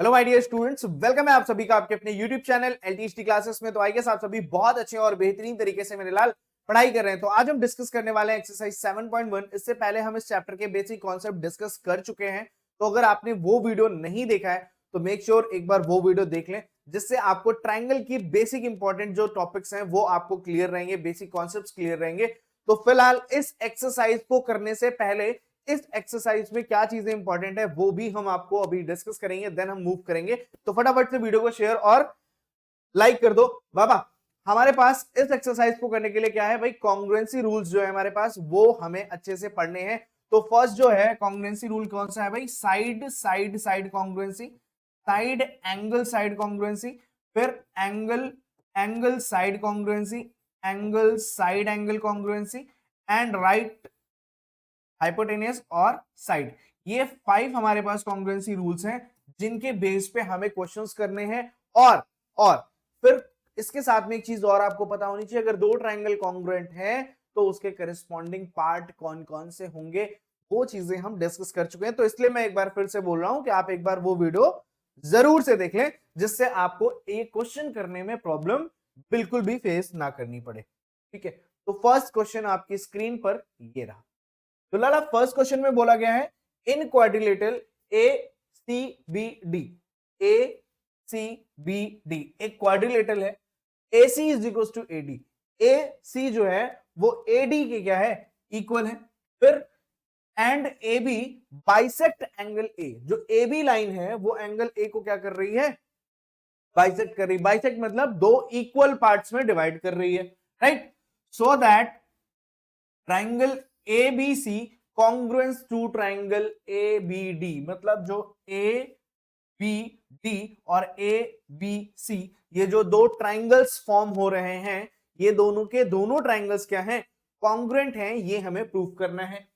Hello my dear students, welcome है आप सभी का आपके अपने यूट्यूब चैनल एलटीएचटी क्लासेस में। तो आई गेस आप सभी बहुत अच्छे और बेहतरीन तरीके से मेरे लाल पढ़ाई कर रहे हैं। तो आज हम डिस्कस करने वाले हैं एक्सरसाइज 7.1। इससे पहले हम इस चैप्टर के बेसिक कॉन्सेप्ट डिस्कस कर चुके हैं। तो अगर आपने वो वीडियो नहीं देखा है तो मेक श्योर एक बार वो वीडियो देख लें, जिससे आपको ट्राइंगल की बेसिक इंपॉर्टेंट जो टॉपिक्स हैं वो आपको क्लियर रहेंगे, बेसिक कॉन्सेप्ट क्लियर रहेंगे। तो फिलहाल इस एक्सरसाइज को करने से पहले इस एक्सरसाइज में क्या चीजें इंपॉर्टेंट है वो भी हम आपको अभी डिस्कस करेंगे, देन हम मूव करेंगे। तो फटाफट से वीडियो को शेयर और लाइक कर दो। बाबा, हमारे पास इस एक्सरसाइज को करने के लिए क्या है भाई, कॉन्ग्रुएंसी रूल्स जो है हमारे पास वो हमें अच्छे से पढ़ने हैं। तो फर्स्ट जो है कॉन्ग्रुएंसी रूल कौन सा है भाई, side side side congruency, side angle side congruency, फिर angle angle side congruency, angle side angle congruency and right hypotenuse और साइड। ये 5 हमारे पास कॉन्ग्रुएंसी रूल्स हैं जिनके बेस पे हमें क्वेश्चंस करने हैं। और फिर इसके साथ में एक चीज और आपको पता होनी चाहिए, अगर दो ट्रायंगल कॉन्ग्रुएंट हैं तो उसके करिस्पॉन्डिंग पार्ट कौन कौन से होंगे, वो चीजें हम डिस्कस कर चुके हैं। तो इसलिए मैं एक बार फिर से बोल रहा हूं कि आप एक बार वो वीडियो जरूर से देख लें, जिससे आपको एक क्वेश्चन करने में प्रॉब्लम बिल्कुल भी फेस ना करनी पड़े। ठीक है, तो फर्स्ट क्वेश्चन आपकी स्क्रीन पर ये रहा। तो लाला फर्स्ट क्वेश्चन में बोला गया है in quadrilateral A C B D, A C B D एक क्वाड्रिलेटरल है, A C is equal to A D, A C जो है वो ए डी के क्या है, इक्वल है। फिर and A B bisect angle A, जो ए बी लाइन है वो एंगल ए को क्या कर रही है, बाइसेक्ट कर रही है। बाइसेक्ट मतलब दो इक्वल पार्ट्स में डिवाइड कर रही है, right. So that triangle ABC congruence to triangle ABD, मतलब जो ए बी डी और ए बी सी ये जो दो ट्राइंगल्स फॉर्म हो रहे हैं, ये दोनों के दोनों ट्राइंगल्स क्या हैं, कॉन्ग्रुएंट हैं, ये हमें प्रूव करना है।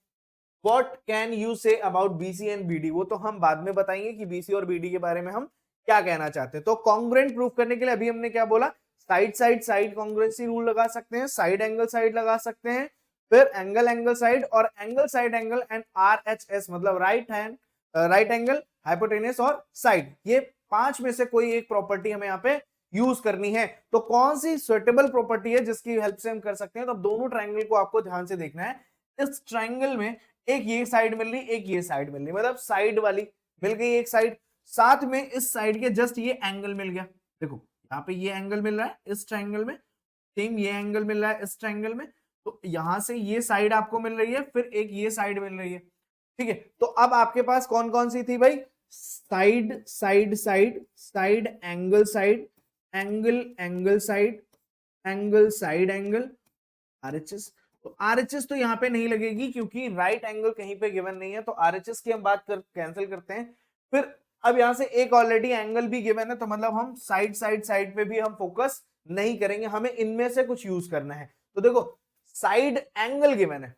What can you say about BC and BD, वो तो हम बाद में बताएंगे कि बीसी और बीडी के बारे में हम क्या कहना चाहते हैं। तो कॉन्ग्रुएंट प्रूव करने के लिए अभी हमने क्या बोला, side side side congruency rule लगा सकते हैं, साइड एंगल साइड लगा सकते हैं, फिर एंगल एंगल साइड और angle side angle and RHS मतलब राइट एंगल हाइपोटेनस और साइड। ये 5 में से कोई एक प्रॉपर्टी हमें यहाँ पे यूज करनी है। तो कौन सी सुइटेबल प्रॉपर्टी है जिसकी हेल्प से हम कर सकते हैं। तो दोनों ट्राइंगल को आपको ध्यान से देखना है। इस ट्राइंगल में एक ये साइड मिल रही, एक ये साइड मिल रही, मतलब साइड वाली मिल गई एक साइड, साथ में इस साइड के जस्ट ये एंगल मिल गया। देखो यहाँ पे ये एंगल मिल रहा है इस ट्राइंगल में, सेम ये एंगल मिल रहा है इस ट्राइंगल में। तो यहां से ये साइड आपको मिल रही है, फिर एक ये साइड मिल रही है। ठीक है, तो अब आपके पास कौन कौन सी थी भाई, side side side, side angle side, angle angle side, angle side angle, RHS. तो आरएचएस तो यहाँ पे नहीं लगेगी क्योंकि राइट एंगल कहीं पे गिवन नहीं है, तो आरएचएस की हम बात कैंसिल करते हैं। फिर अब यहां से एक ऑलरेडी एंगल भी गिवन है, तो मतलब हम साइड साइड साइड पे भी हम फोकस नहीं करेंगे, हमें इनमें से कुछ यूज करना है। तो देखो साइड एंगल गिवन है,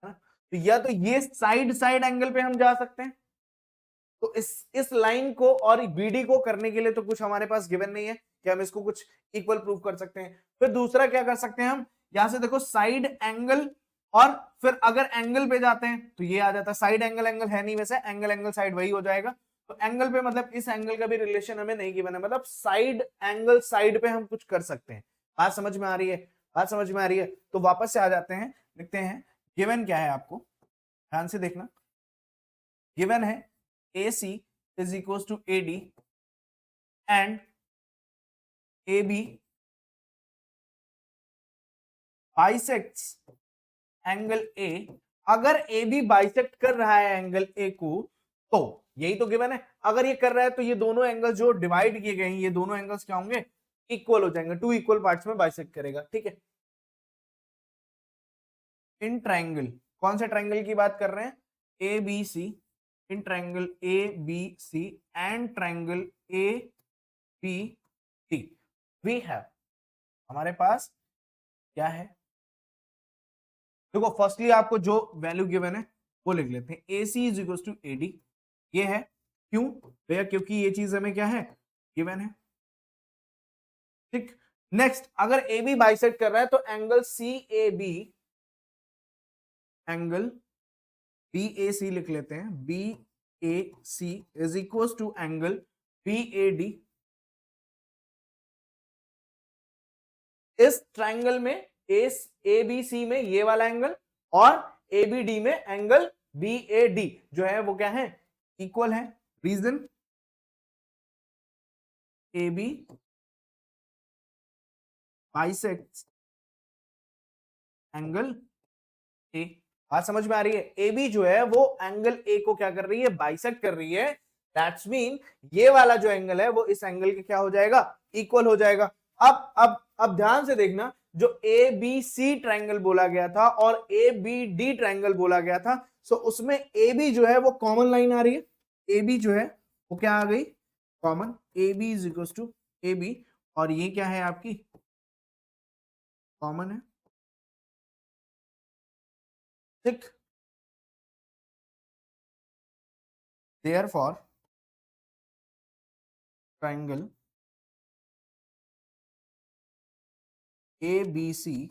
तो या तो ये साइड साइड एंगल पे हम जा सकते हैं, तो इस लाइन को और बीडी को करने के लिए तो कुछ हमारे पास गिवन नहीं है कि हम इसको कुछ इक्वल प्रूव कर सकते हैं। फिर दूसरा क्या कर सकते हैं हम, यहां से देखो साइड एंगल, और फिर अगर एंगल पे जाते हैं तो ये आ जाता है, साइड एंगल एंगल है नहीं, वैसे एंगल एंगल साइड वही हो जाएगा। तो एंगल पे मतलब इस एंगल का भी रिलेशन हमें नहीं गिवन है, मतलब साइड एंगल साइड पे हम कुछ कर सकते हैं। बात समझ में आ रही है, बात समझ में आ रही है। तो वापस से आ जाते हैं, लिखते हैं गिवन क्या है, आपको ध्यान से देखना। गिवन है AC is equals to AD and AB bisects angle A। अगर AB बाइसेक्ट कर रहा है एंगल A को, तो यही तो गिवन है, अगर ये कर रहा है तो ये दोनों एंगल जो डिवाइड किए गए हैं ये दोनों एंगल्स क्या होंगे, इक्वल हो जाएंगे, 2 इक्वल पार्ट्स में बाइसेक्ट करेगा। ठीक है, इन ट्राइंगल, कौन से ट्राइंगल की बात कर रहे हैं, ABC, in triangle ABC and triangle ABD we have, हमारे पास क्या है, देखो फर्स्टली आपको जो वैल्यू गिवन है वो लिख लेते हैं, AC is equal to AD, ये है, क्यों भैया, क्योंकि ये चीज हमें क्या है, गिवन है। ठीक, नेक्स्ट अगर AB बाइसेक्ट कर रहा है तो एंगल CAB, एंगल BAC लिख लेते हैं, AC is equals to angle BAD। इस ट्रायंगल में ABC में ये वाला एंगल और ABD में एंगल BAD जो है वो क्या है, इक्वल है। Reason AB bisects angle A। बात समझ में आ रही है? AB जो है वो एंगल A को क्या कर रही है, बाइसेक्ट कर रही है। दैट्स मीन ये वाला जो एंगल है वो इस एंगल के क्या हो जाएगा, इक्वल हो जाएगा। अब ध्यान से देखना, जो ABC ट्रायंगल बोला गया था और ABD ट्रायंगल बोला गया था, सो उसमें AB जो है वो कॉमन लाइन आ रही है। AB जो है वो क्या आ गई, common. AB is equal to AB और ये क्या है आपकी, कॉमन है। ठीक, therefore triangle ABC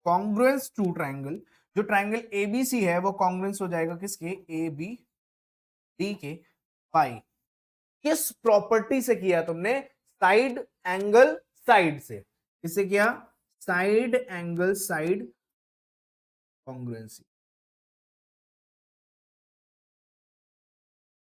congruence to triangle, जो ट्रायंगल ABC है वो कॉन्ग्रुएंस हो जाएगा किसके, ABD के। बाय किस प्रॉपर्टी से किया तुमने, साइड एंगल साइड से। किससे किया, साइड एंगल साइड कॉन्ग्रुएंसी।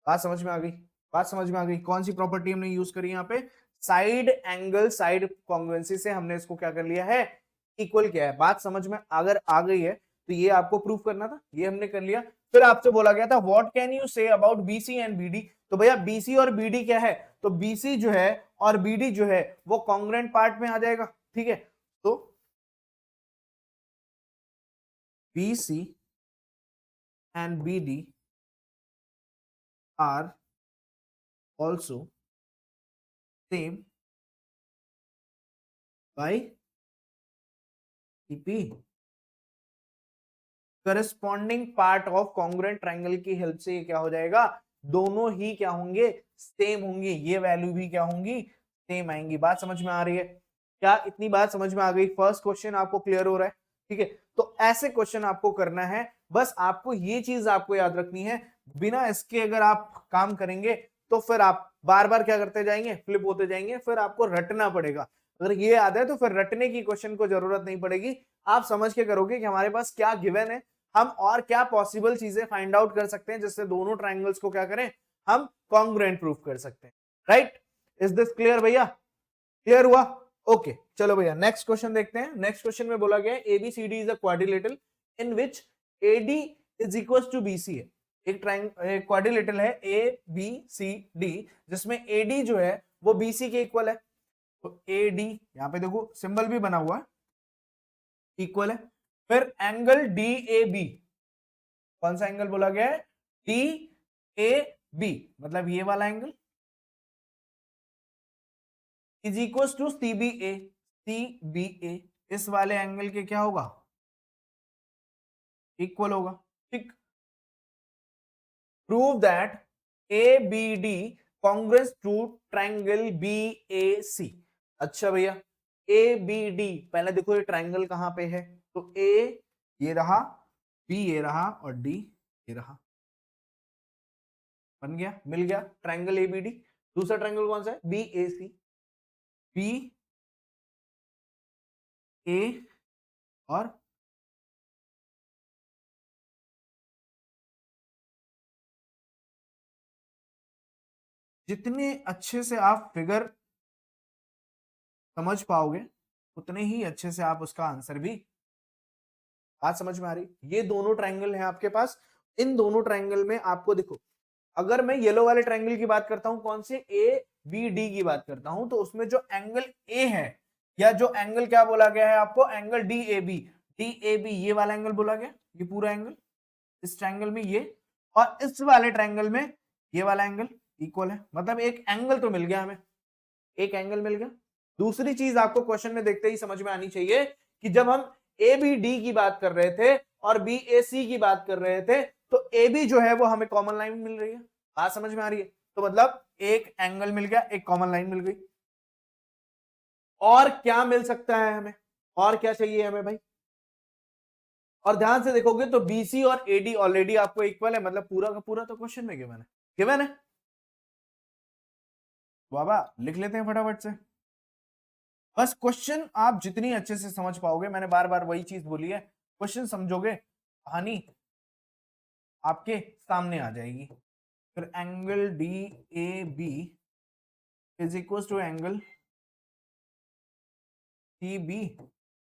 बात समझ में आ गई, बात समझ में आ गई। कौन सी प्रॉपर्टी हमने यूज करी यहाँ पे, साइड एंगल साइड कॉन्ग्रुएंसी से हमने इसको क्या कर लिया है, इक्वल किया है। बात समझ में अगर आ गई है तो ये आपको प्रूफ करना था, ये हमने कर लिया। फिर आपसे बोला गया था what can you say about BC and BD। तो भैया BC और BD क्या है, तो BC जो है और BD जो है वो कॉन्ग्रुएंट पार्ट में आ जाएगा। ठीक है, तो BC and BD are also same by CP। Corresponding part of congruent triangle की हेल्प से ये क्या हो जाएगा, दोनों ही क्या होंगे, सेम होंगे। ये वैल्यू भी क्या होंगी, सेम आएंगी। बात समझ में आ रही है क्या, इतनी बात समझ में आ गई? फर्स्ट क्वेश्चन आपको क्लियर हो रहा है? ठीक है, तो ऐसे क्वेश्चन आपको करना है। बस आपको ये चीज आपको याद रखनी है, बिना इसके अगर आप काम करेंगे तो फिर आप बार बार क्या करते जाएंगे, फ्लिप होते जाएंगे, फिर आपको रटना पड़ेगा। अगर ये याद है तो फिर रटने की क्वेश्चन को जरूरत नहीं पड़ेगी, आप समझ के करोगे कि हमारे पास क्या गिवन है, हम और क्या पॉसिबल चीजें फाइंड आउट कर सकते हैं जिससे दोनों ट्रायंगल्स को क्या करें, हम कॉन्ग्रुएंट प्रूफ कर सकते हैं। राइट, इज दिस क्लियर भैया? क्लियर हुआ? ओके, चलो भैया नेक्स्ट क्वेश्चन देखते हैं। नेक्स्ट क्वेश्चन में बोला गया है ABCD is a quadrilateral in which AD is equal to BC है। एक क्वाड्रिलेटरल है ABCD जिसमें AD जो है वो BC के इक्वल है। तो AD यहां पे देखो सिंबल भी बना हुआ है, इक्वल है। फिर एंगल DAB, कौन सा एंगल बोला गया है, DAB मतलब ये वाला angle is equal to CBA इस वाले एंगल के क्या होगा, इक्वल होगा। ठीक, prove that ABD congruence to triangle BAC। अच्छा भैया, ABD पहले देखो ये ट्रायंगल कहां पे है, तो A ये रहा, B ये रहा और D ये रहा, बन गया, मिल गया ट्रायंगल ABD। दूसरा ट्रायंगल कौन सा है, BAC। BA और जितने अच्छे से आप फिगर समझ पाओगे उतने ही अच्छे से आप उसका आंसर भी, बात समझ में आ रही? ये दोनों ट्रायंगल हैं आपके पास, इन दोनों ट्रायंगल में आपको देखो, अगर मैं येलो वाले ट्रायंगल की बात करता हूं, कौन से ABD की बात करता हूं, तो उसमें जो एंगल A है या जो एंगल क्या बोला गया है आपको, एंगल DAB ये वाला एंगल बोला गया, ये पूरा एंगल इस ट्रायंगल में ये, और इस वाले ट्रायंगल में ये वाला एंगल इक्वल है। मतलब एक एंगल तो मिल गया हमें, एक एंगल मिल गया। दूसरी चीज आपको क्वेश्चन में देखते ही समझ में आनी चाहिए कि जब हम ABD की बात कर रहे थे और BAC की बात कर रहे थे, तो AB जो है वो हमें कॉमन लाइन मिल रही है। बात समझ में आ रही है? तो मतलब एक एंगल मिल गया, एक कॉमन लाइन मिल गई। और क्या मिल सकता है हमें, और क्या चाहिए हमें भाई? और ध्यान से देखोगे तो BC और AD ऑलरेडी आपको इक्वल है, मतलब पूरा का पूरा तो क्वेश्चन में गिवन है। गिवन है बाबा, लिख लेते हैं फटाफट से। बस क्वेश्चन आप जितनी अच्छे से समझ पाओगे, मैंने बार बार वही चीज बोली है, क्वेश्चन समझोगे कहानी आपके सामने आ जाएगी। फिर angle D A B is equal to angle C B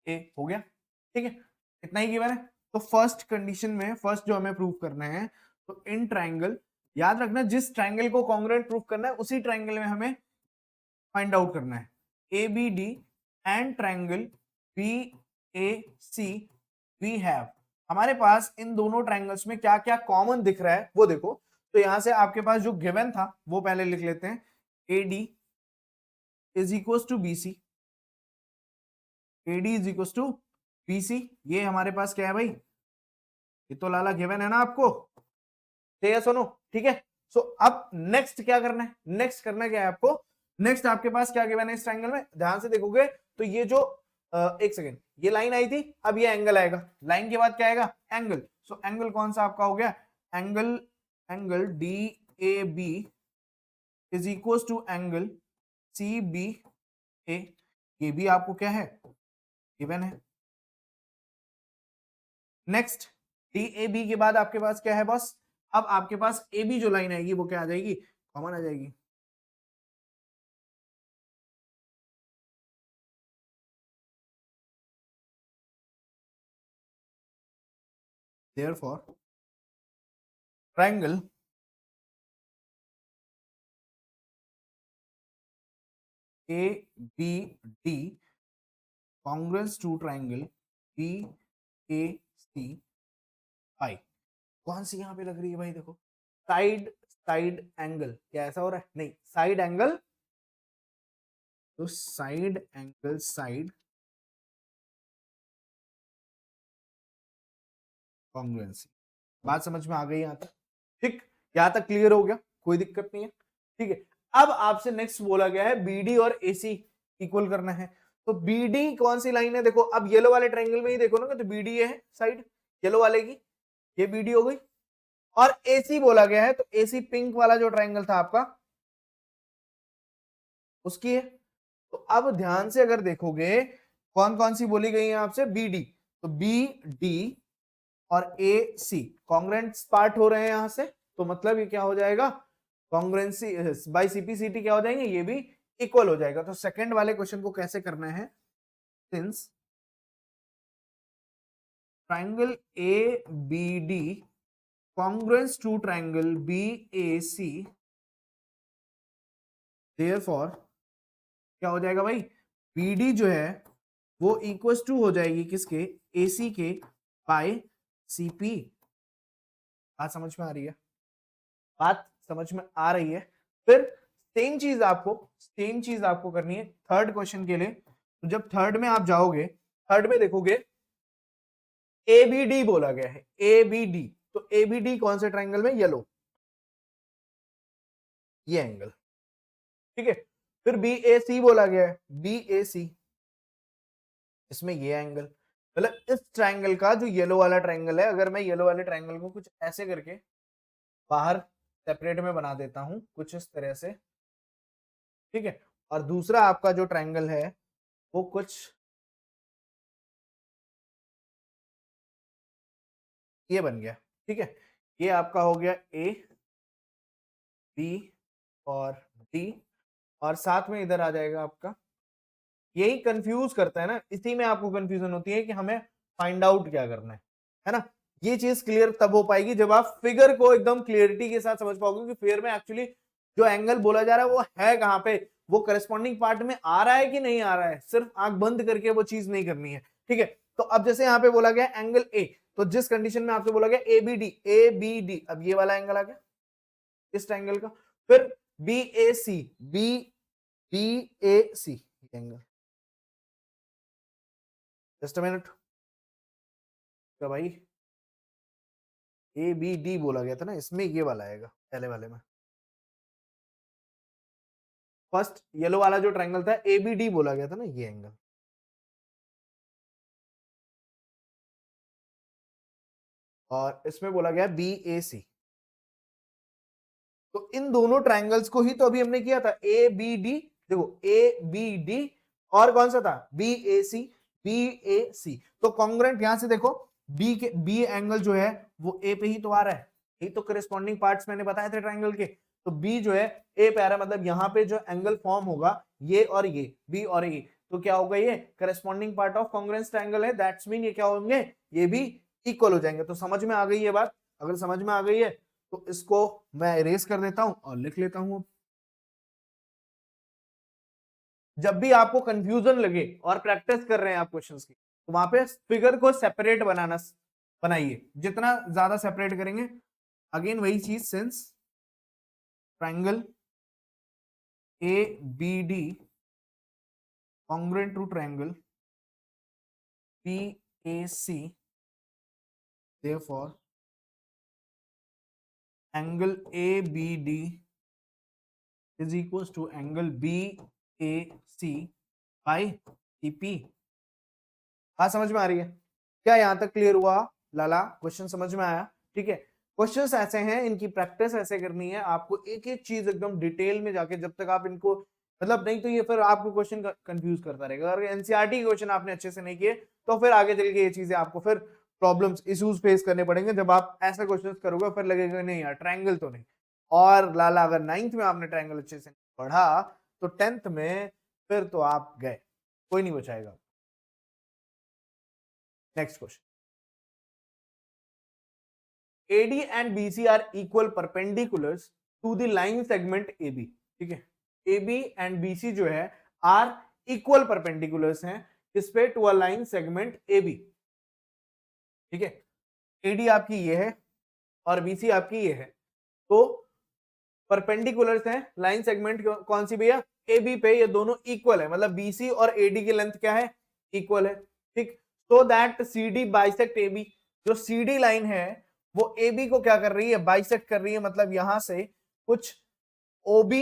A, हो गया। ठीक है, इतना ही गिवन है। तो फर्स्ट कंडीशन में फर्स्ट जो हमें प्रूव करना है, तो इन ट्राइंगल, याद रखना जिस ट्राइंगल को कॉन्ग्रुएंट प्रूव करना है उसी ट्राइंगल में हमें फाइंड आउट करना है। A B D and triangle B A C we have, हमारे पास इन दोनों ट्राइंगल्स में क्या क्या कॉमन दिख रहा है वो देखो। तो यहां से आपके पास जो गिवन था वो पहले लिख लेते हैं, A D is equal to B C, AD is equal to BC, ये हमारे पास क्या है भाई, ये तो लाला गिवन है ना आपको, सुनो। ठीक है, सो अब नेक्स्ट क्या करना है, नेक्स्ट करना क्या है आपको, नेक्स्ट आपके पास क्या गिवन है इस ट्रायंगल में, ध्यान से देखोगे तो ये जो एक सेकेंड, ये लाइन आई थी, अब ये एंगल आएगा, लाइन के बाद क्या आएगा, एंगल। सो एंगल कौन सा आपका हो गया, angle, angle D A B is equal to angle C B A, ये भी आपको क्या है, गिवन है। नेक्स्ट डी ए बी के बाद आपके पास क्या है बॉस, अब आपके पास ए बी जो लाइन आएगी वो क्या आ जाएगी, कॉमन आ जाएगी। Therefore, triangle ABD congruence to triangle BAC I, कौन सी यहां पे लग रही है भाई, देखो साइड, साइड एंगल, क्या ऐसा हो रहा है, नहीं साइड एंगल, तो साइड एंगल, साइड कॉन्ग्रुएंसी, बात समझ में आ गई यहां तक, ठीक, यहां तक क्लियर हो गया, कोई दिक्कत नहीं है। ठीक है, अब आपसे नेक्स्ट बोला गया है बीडी और एसी इक्वल करना है, तो बीडी कौन सी लाइन है, देखो अब येलो वाले ट्रायंगल में ही देखो ना, तो बीडी ये है साइड येलो वाले की, ये बीडी हो गई, और एसी बोला गया है, तो एसी पिंक वाला जो ट्रायंगल था आपका उसकी है। तो अब ध्यान से अगर देखोगे कौन कौन सी बोली गई है आपसे, बी डी, तो बी डी और ए सी कॉन्ग्रुएंट पार्ट हो रहे हैं यहां से, तो मतलब ये क्या हो जाएगा, कॉन्ग्रुएंसी बाय सीपीसीटी क्या हो जाएंगे, ये भी इक्वल हो जाएगा। तो सेकंड वाले क्वेश्चन को कैसे करना है, since triangle A B D congruence to triangle B A C, therefore क्या हो जाएगा भाई, बीडी जो है वो इक्वल टू हो जाएगी किसके, एसी के बाय सीपी। बात समझ में आ रही है, बात समझ में आ रही है। फिर सेम चीज आपको करनी है थर्ड क्वेश्चन के लिए। तो जब थर्ड में आप जाओगे, थर्ड में देखोगे ए बी डी बोला गया है, ए बी डी, तो ए बी डी कौन से ट्राइंगल में, येलो, ये एंगल, ठीक है। फिर बी ए सी बोला गया है, बी ए सी, इसमें ये एंगल, मतलब इस ट्राइंगल का जो येलो वाला ट्राइंगल है, अगर मैं येलो वाले ट्राइंगल को कुछ ऐसे करके बाहर सेपरेट में बना देता हूं कुछ इस तरह से, ठीक है, और दूसरा आपका जो ट्राइंगल है वो कुछ ये बन गया, ठीक है, ये आपका हो गया ए बी और डी, और साथ में इधर आ जाएगा आपका, यही कंफ्यूज करता है ना, इसी में आपको कंफ्यूजन होती है कि हमें फाइंड आउट क्या करना है ना। ये चीज क्लियर तब हो पाएगी जब आप फिगर को एकदम क्लियरिटी के साथ समझ पाओगे कि फिगर में एक्चुअली जो एंगल बोला जा रहा है वो है कहां पे, वो करस्पॉन्डिंग पार्ट में आ रहा है कि नहीं आ रहा है, सिर्फ आंख बंद करके वो चीज नहीं करनी है, ठीक है। तो अब जैसे यहाँ पे बोला गया एंगल ए, तो जिस कंडीशन में आपसे बोला गया ए बी डी, अब ये वाला एंगल आ गया इस ट्रायंगल का। फिर B A C, B A C angle, just a minute, तो भाई ए बी डी बोला गया था ना, इसमें ये वाला आएगा पहले वाले में, फर्स्ट येलो वाला जो ट्रायंगल था ए बी डी बोला गया था ना, ये एंगल, और इसमें बोला गया बी ए सी, तो इन दोनों ट्रायंगल्स को ही तो अभी हमने किया था, ए बी डी, देखो ए बी डी और कौन सा था, B A C, B A सी। तो कॉन्ग्रुएंट यहां से देखो बी के बी एंगल जो है वो ए पे ही तो आ रहा है, यही तो करेस्पॉन्डिंग पार्ट्स मैंने बताए थे ट्रायंगल के। तो बी जो है ए पे आ रहा है, मतलब यहाँ पे जो एंगल फॉर्म होगा ये और ये, बी और ए, तो क्या होगा, ये corresponding part of congruence triangle है, दैट्स मीन ये क्या होंगे, ये भी इक्वल हो जाएंगे। तो समझ में आ गई ये बात? अगर समझ में आ गई है तो इसको मैं इरेज कर देता हूं और लिख लेता हूं। जब भी आपको कंफ्यूजन लगे और प्रैक्टिस कर रहे हैं आप क्वेश्चंस की, तो वहां पे फिगर को सेपरेट बनाइए, जितना ज्यादा सेपरेट करेंगे, अगेन वही चीज, since triangle A B D congruent to triangle PAC, therefore angle ABD is equals to angle BAC by CP। बात समझ में आ रही है क्या? यहां तक क्लियर हुआ लाला? क्वेश्चन समझ में आया? ठीक है, क्वेश्चंस ऐसे हैं, इनकी प्रैक्टिस ऐसे करनी है आपको, एक एक चीज एकदम डिटेल में जाके, जब तक आप इनको मतलब, नहीं तो ये फिर आपको क्वेश्चन कंफ्यूज करता रहेगा। अगर एनसीईआरटी क्वेश्चन आपने अच्छे से नहीं किए तो फिर आगे चल के ये चीजें आपको फिर प्रॉब्लम्स, इश्यूज फेस करने पड़ेंगे। जब आप ऐसा क्वेश्चन करोगे फिर लगेगा नहीं यार ट्रायंगल तो नहीं। और लाला अगर 9th में आपने ट्रायंगल अच्छे से पढ़ा तो 10th में फिर तो आप गए, कोई नहीं बचाएगा। Next question, AD and BC are equal perpendiculars to the line segment AB। ठीक है, AB and BC जो है आर इक्वल परपेंडिकुलर्स हैं किस पे, to a line segment AB। ठीक है, AD आपकी ये है और BC आपकी ये है, तो परपेंडिकुलर्स हैं लाइन सेगमेंट कौन सी भैया, AB पे, ये दोनों इक्वल है, मतलब BC और AD की लेंथ क्या है, इक्वल है। ठीक, so that CD bisect AB, जो CD लाइन है वो AB को क्या कर रही है, बाइसेक्ट कर रही है, मतलब यहां से कुछ OB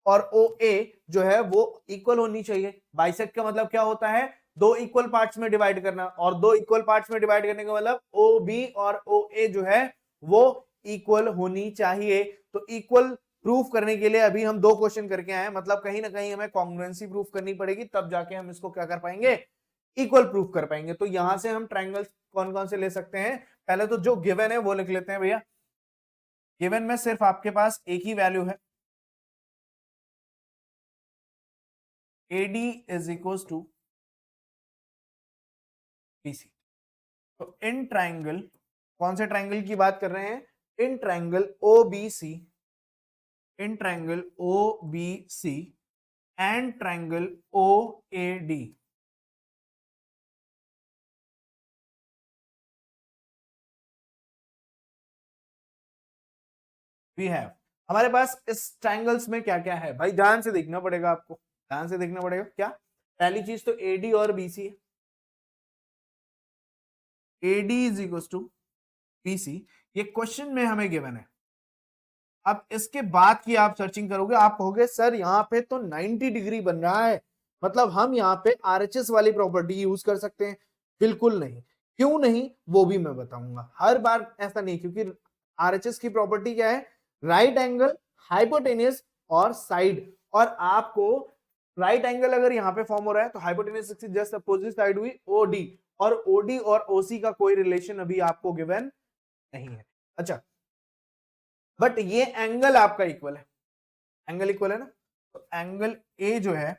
और OA जो है वो इक्वल होनी चाहिए। बाइसेक्ट का मतलब क्या होता है, दो इक्वल पार्ट्स में डिवाइड करना, और दो इक्वल पार्ट्स में डिवाइड करने का मतलब OB और OA जो है वो इक्वल होनी चाहिए। तो इक्वल प्रूफ करने के लिए अभी हम दो क्वेश्चन करके आए हैं, मतलब कहीं ना कहीं हमें कॉन्ग्रुएंसी प्रूफ करनी पड़ेगी, तब जाके हम इसको क्या कर पाएंगे, इक्वल प्रूफ कर पाएंगे। तो यहां से हम ट्रायंगल्स कौन कौन से ले सकते हैं, पहले तो जो गिवन है वो लिख लेते हैं भैया। गिवन में सिर्फ आपके पास एक ही वैल्यू है, AD is equals to BC। तो इन ट्रायंगल, कौन से ट्रायंगल की बात कर रहे हैं, in triangle OBC, in triangle OBC and triangle OAD। We have, हमारे पास इस ट्रायंगल्स में क्या क्या है भाई, ध्यान से देखना पड़ेगा आपको, ध्यान से देखना पड़ेगा। क्या पहली चीज तो AD और BC है, AD is equal to BC, ये क्वेश्चन में हमें गिवन है। अब इसके बाद की आप सर्चिंग करोगे, आप कहोगे सर यहाँ पे तो 90 डिग्री बन रहा है, मतलब हम यहाँ पे RHS वाली प्रॉपर्टी यूज कर सकते हैं। बिल्कुल नहीं, क्यों नहीं वो भी मैं बताऊंगा। हर बार ऐसा नहीं, क्योंकि RHS की प्रॉपर्टी क्या है, राइट एंगल, हाइपोटेनियस और साइड। और आपको राइट एंगल अगर यहाँ पे फॉर्म हो रहा है तो हाइपोटेनियस जस्ट अपोजिट साइड हुई OD, और OD और OC का कोई रिलेशन अभी आपको गिवन नहीं है। अच्छा, बट ये एंगल आपका इक्वल है, एंगल इक्वल है ना, तो एंगल A जो है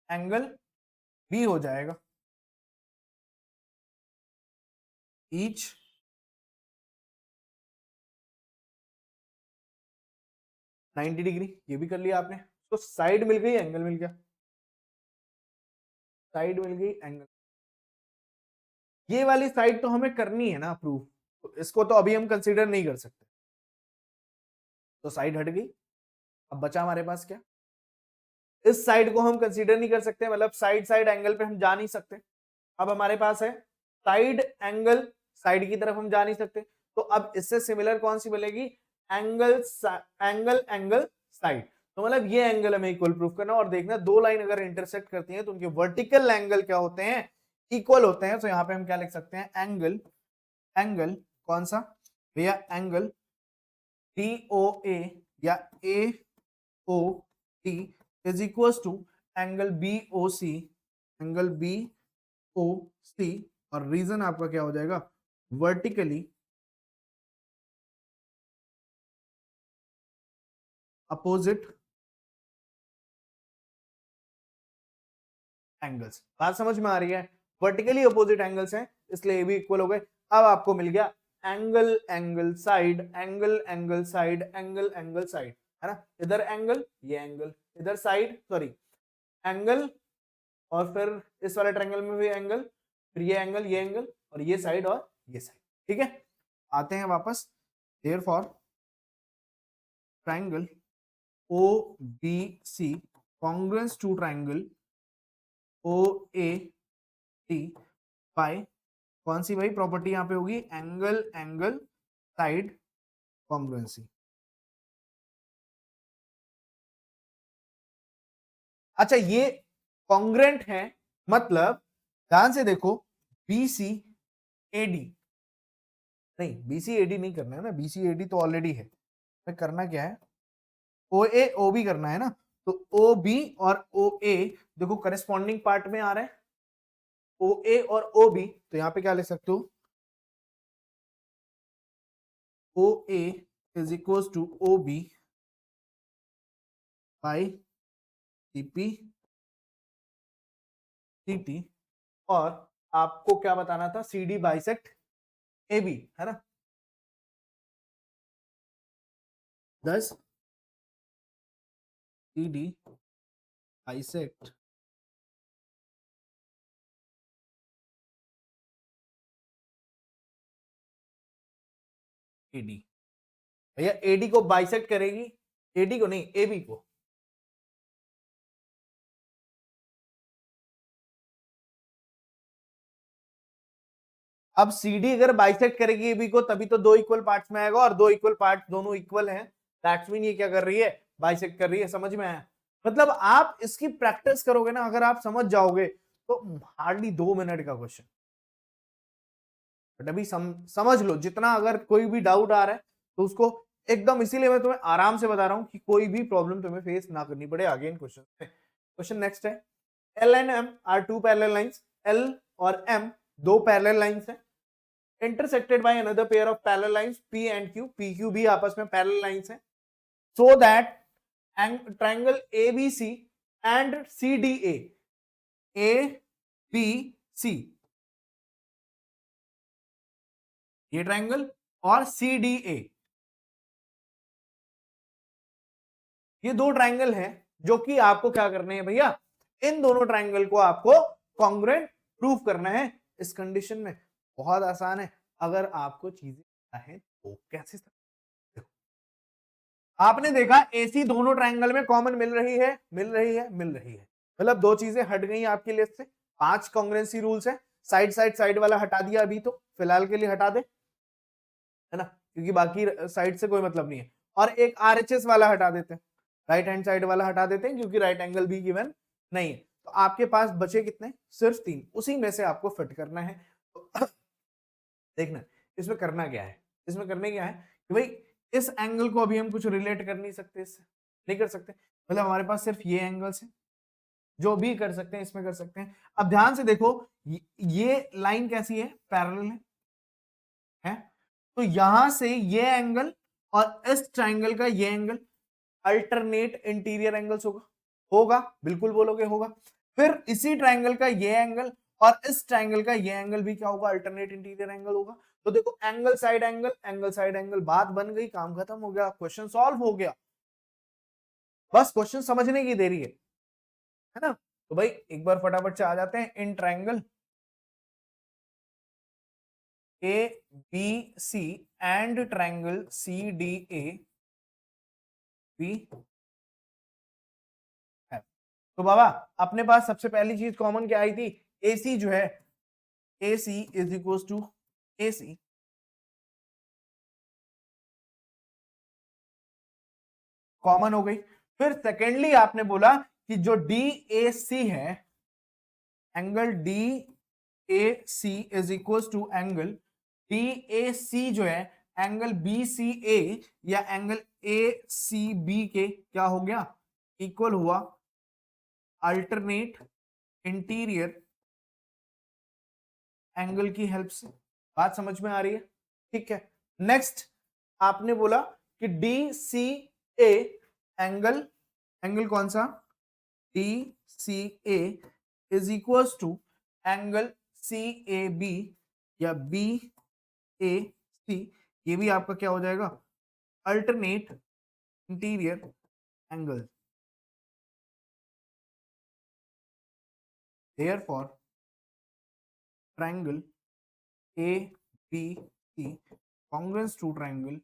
एंगल B हो जाएगा, ईच 90 डिग्री। ये भी कर लिया आपने, तो साइड मिल गई, एंगल मिल गया, साइड मिल गई, एंगल। ये वाली साइड तो हमें करनी है ना प्रूफ, तो इसको तो अभी हम कंसीडर नहीं कर सकते, तो साइड हट गई। अब बचा हमारे पास क्या, इस साइड को हम कंसीडर नहीं कर सकते, मतलब साइड साइड एंगल पे हम जा नहीं सकते। अब हमारे पास है साइड एंगल, साइड की तरफ हम जा नहीं सकते, तो अब इससे सिमिलर कौन सी मिलेगी, एंगल एंगल एंगल साइड। तो मतलब ये एंगल हमें इक्वल प्रूफ करना, और देखना दो लाइन अगर इंटरसेक्ट करती हैं तो उनके वर्टिकल एंगल क्या होते हैं, इक्वल होते हैं। तो यहाँ पे हम क्या लिख सकते हैं, एंगल, एंगल कौन सा, भैया एंगल DOA या AOT is equal to angle BOC, angle BOC, और रीजन आपका क्या हो जाएगा, वर्टिकली अपोजिट एंगल्स। बात समझ में आ रही है, वर्टिकली अपोजिट एंगल्स हैं इसलिए ये भी इक्वल हो गए। अब आपको मिल गया angle angle side, angle angle side, angle angle side, है ना। इधर एंगल, ये एंगल, इधर साइड, सॉरी एंगल, और फिर इस वाले ट्रायंगल में भी एंगल, फिर ये एंगल, ये एंगल, और ये साइड और ये साइड। ठीक है, आते हैं वापस। Therefore triangle OBC congruence to triangle OAT by कौन सी भाई प्रॉपर्टी यहां पे होगी, एंगल एंगल साइड कॉन्ग्रुएंसी। अच्छा, ये कॉन्ग्रेंट है, मतलब ध्यान से देखो, BCAD नहीं, BCAD नहीं करना है ना, BCAD तो ऑलरेडी है, तो करना क्या है, OA OB करना है ना। तो OB और OA देखो करेस्पॉन्डिंग पार्ट में आ रहा है, OA और OB, तो यहां पे क्या ले सकते हो, OA is equal to OB by CP CT, और आपको क्या बताना था, CD बाइसेक्ट AB, है ना। 10 CD बाइसेक्ट AD, भैया AD को बाइसेक्ट करेगी, AD को नहीं, AB को। अब CD अगर बाइसेक्ट करेगी AB को तभी तो दो इक्वल पार्ट्स में आएगा, और दो इक्वल पार्ट्स दोनों इक्वल हैं, दैट्स मीन ये क्या कर रही है, बाइसेक्ट कर रही है। समझ में आया, मतलब आप इसकी प्रैक्टिस करोगे ना, अगर आप समझ जाओगे तो हार्डली 2 मिनट का क्वेश्चन। बट अभी समझ लो जितना, अगर कोई भी डाउट आ रहा है तो उसको एकदम, इसीलिए मैं तुम्हें आराम से बता रहा हूं कि कोई भी प्रॉब्लम तुम्हें फेस ना करनी पड़े। अगेन क्वेश्चन नेक्स्ट है, L and M are two parallel lines, L और M दो पैरेलल लाइंस हैं, intersected by another pair of parallel lines P and Q, PQ भी आपस में parallel lines हैं, so that triangle ABC and CDA, ABC ये triangle और CDA, ये दो ट्रायंगल हैं जो कि आपको क्या करने हैं भैया, इन दोनों ट्रायंगल को आपको कॉन्ग्रुएंट प्रूव करना है। इस कंडीशन में बहुत आसान है, अगर आपको चीजें पता है तो कैसे आपने देखा AC दोनों ट्रायंगल में कॉमन मिल रही है, मिल रही है, मिल रही है, मतलब दो चीजें हट गई आपकी लिस्ट से। 5 कॉन्ग्रुएंसी रूल्स है, साइड साइड साइड वाला हटा दिया अभी, तो फिलहाल के लिए हटा दे, है ना, क्योंकि बाकी साइड से कोई मतलब नहीं है। और एक RHS वाला हटा देते हैं, राइट हैंड साइड वाला हटा देते हैं, क्योंकि राइट एंगल भी गिवन नहीं है। तो आपके पास बचे कितने, सिर्फ 3, उसी में से आपको फिट करना है। तो देखना इसमें करना क्या है, इसमें करने क्या है कि भाई इस एंगल को अभी हम कुछ रिलेट कर नहीं सकते, इससे नहीं कर सकते, मतलब हमारे पास सिर्फ ये एंगल्स हैं, जो भी कर सकते हैं इसमें कर सकते हैं। अब ध्यान से देखो, ये लाइन कैसी है, पैरेलल है, तो यहां से ये एंगल और इस ट्रायंगल का ये एंगल अल्टरनेट इंटीरियर एंगल्स होगा, होगा बिल्कुल बोलोगे होगा। फिर इसी ट्रायंगल का ये एंगल और इस ट्रायंगल का ये एंगल भी क्या होगा, अल्टरनेट इंटीरियर एंगल होगा। तो देखो angle side angle, angle side angle, बात बन गई, काम खत्म हो गया, क्वेश्चन सॉल्व हो गया। बस क्वेश्चन समझने की देरी है ना। तो भाई एक बार फटाफट से आ जाते हैं, in triangle ABC and triangle CDA भी है। तो बाबा अपने पास सबसे पहली चीज कॉमन क्या आई थी, AC जो है, AC is equal to AC common हो गई। फिर सेकेंडली आपने बोला कि जो DAC है, angle DAC is equal to angle DAC जो है एंगल बी सी ए या एंगल ए सी बी के क्या हो गया, इक्वल हुआ अल्टरनेट इंटीरियर एंगल की हेल्प से। बात समझ में आ रही है? ठीक है। नेक्स्ट आपने बोला कि D C A angle, angle कौन सा, D C A is equal to angle C A B या बी ए सी, ये भी आपका क्या हो जाएगा, alternate interior angle. Therefore, triangle ABC congruent to triangle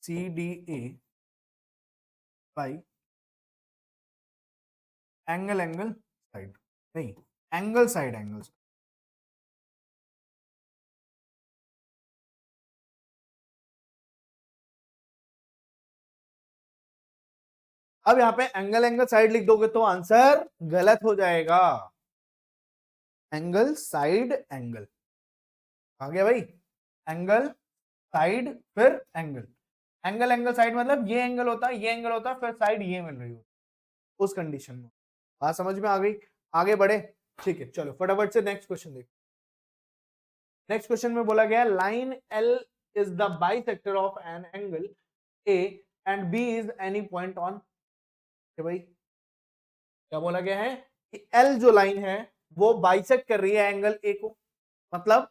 CDA by angle side, नहीं एंगल साइड एंगल्स। अब यहाँ पे एंगल साइड लिख दोगे तो आंसर गलत हो जाएगा। एंगल साइड एंगल आ गया भाई, एंगल साइड फिर एंगल, एंगल साइड मतलब ये एंगल होता है, ये एंगल होता है, फिर साइड ये मिल रही हो उस कंडीशन में। बात समझ में आ गई? आगे बढ़े, ठीक है। चलो फटाफट से नेक्स्ट क्वेश्चन देखो। नेक्स्ट क्वेश्चन में बोला गया line L is the bisector of an angle A and B is any point on, भाई क्या बोला गया है कि एल जो लाइन है वो बाइसेक्ट कर रही है एंगल ए को, मतलब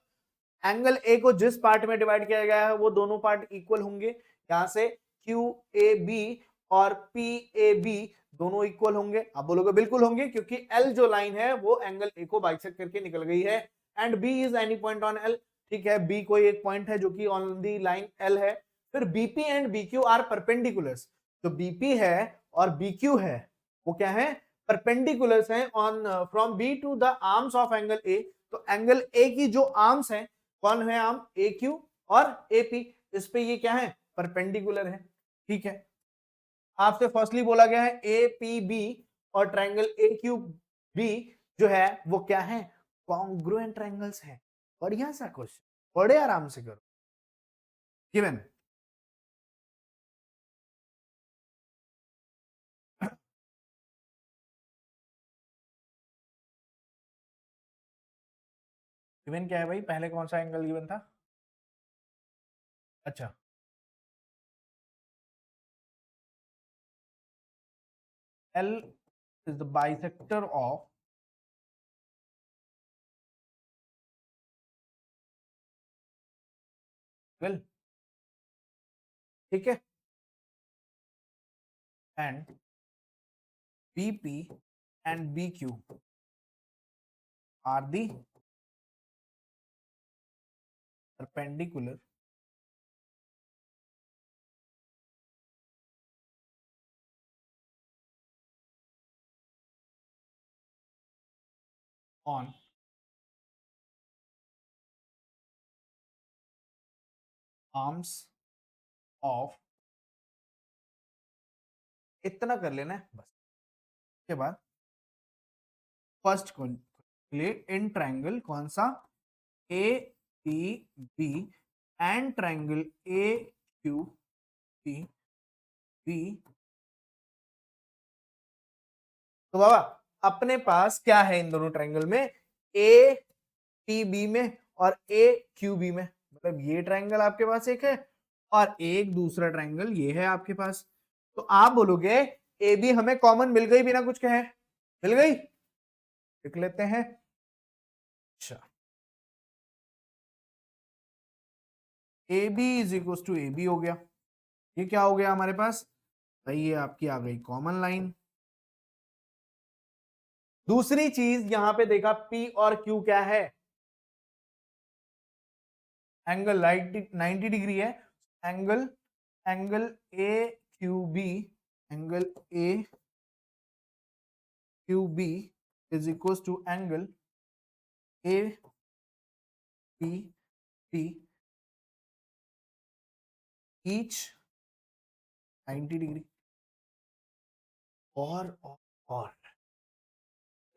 एंगल ए को जिस पार्ट में डिवाइड किया गया है वो दोनों पार्ट इक्वल होंगे। यहां से क्यू ए बी और पी ए बी दोनों इक्वल होंगे। आप बोलोगे बिल्कुल होंगे, क्योंकि एल जो लाइन है वो एंगल ए को बाइसेक्ट करके निकल गई है। And B is any point on L, ठीक है, बी कोई एक पॉइंट है जो कि ऑन दी लाइन एल है। फिर BP and BQ are perpendiculars, जो बीपी है और बीक्यू है वो क्या है, परपेंडिकुलर्स हैं on from B to the arms of angle A. तो एंगल ए की जो आर्म्स हैं, कौन है आर्म, ए क्यू और ए पी, इस पे ये क्या है, परपेंडिकुलर है। ठीक है, आपसे फर्स्टली बोला गया है ए पी बी और ट्रायंगल ए क्यू बी जो है वो क्या है, कॉन्ग्रुएंट ट्रायंगल्स हैं। बढ़िया सा क्वेश्चन, बड़े आराम से करो। गिवन गिवन क्या है भाई, पहले कौन सा एंगल गिवन था, अच्छा L is the bisector of well, ठीक है, and BP and BQ are the perpendicular on arms of, इतना कर लेना है बस। के बाद फर्स्ट को लिए इन ट्रायंगल कौन सा, A P B and triangle A Q P B. तो बाबा अपने पास क्या है इन दोनों ट्रायंगल में, ए पी बी में और ए क्यू बी में, मतलब ये ट्रायंगल आपके पास एक है और एक दूसरा ट्रायंगल ये है आपके पास। तो आप बोलोगे ए बी हमें कॉमन मिल गई बिना कुछ कहे, मिल गई, लिख लेते हैं। अच्छा A B is equal to A B हो गया, ये क्या हो गया हमारे पास भाई, ये आपकी आ गई कॉमन लाइन। दूसरी चीज यहां पे देखा P और Q क्या है, एंगल 90 डिग्री है। Angle angle A Q B, angle A Q B is equal to angle A P P, each 90 degree. और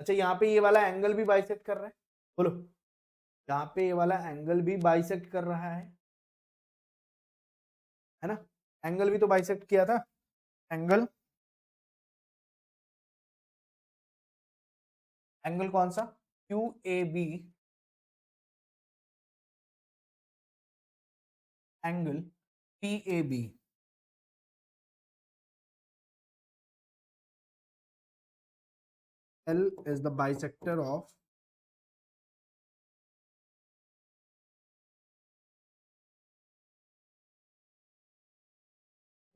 अच्छा यहाँ पे ये वाला एंगल भी बाइसेक्ट कर रहा है, बोलो यहाँ पे ये वाला एंगल भी बाइसेक्ट कर रहा है। है ना। एंगल भी तो बाइसेक्ट किया था, एंगल, एंगल कौन सा, Q A B, angle P A B, L is the bisector of,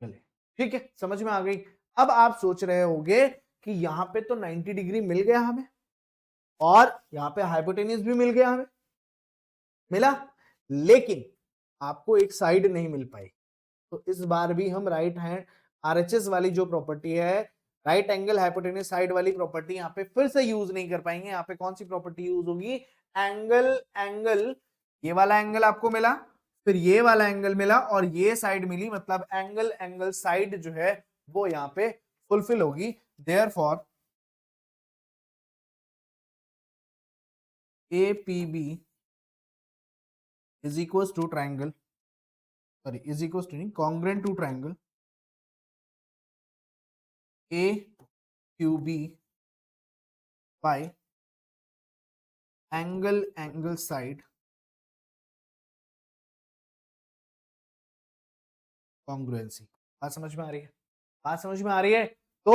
चलिए ठीक है, समझ में आ गई। अब आप सोच रहे होंगे कि यहां पे तो 90 डिग्री मिल गया हमें, और यहां पे हाइपोटेन्यूज भी मिल गया हमें, मिला, लेकिन आपको एक साइड नहीं मिल पाई। तो इस बार भी हम राइट हैंड आरएचएस वाली जो प्रॉपर्टी है, राइट एंगल हाइपोटेन्यूज साइड वाली प्रॉपर्टी यहाँ पे फिर से यूज नहीं कर पाएंगे। यहाँ पे कौन सी प्रॉपर्टी यूज होगी, एंगल, एंगल, ये वाला एंगल आपको मिला, फिर ये वाला एंगल मिला, और ये साइड मिली, मतलब एंगल एंगल साइड जो है वो यहाँ पे फुलफिल होगी। Therefore A P B is equal to triangle, sorry is equal to नहीं, congruent to triangle A Q B by angle angle side congruency. बात समझ में आ रही है, बात समझ में आ रही है। तो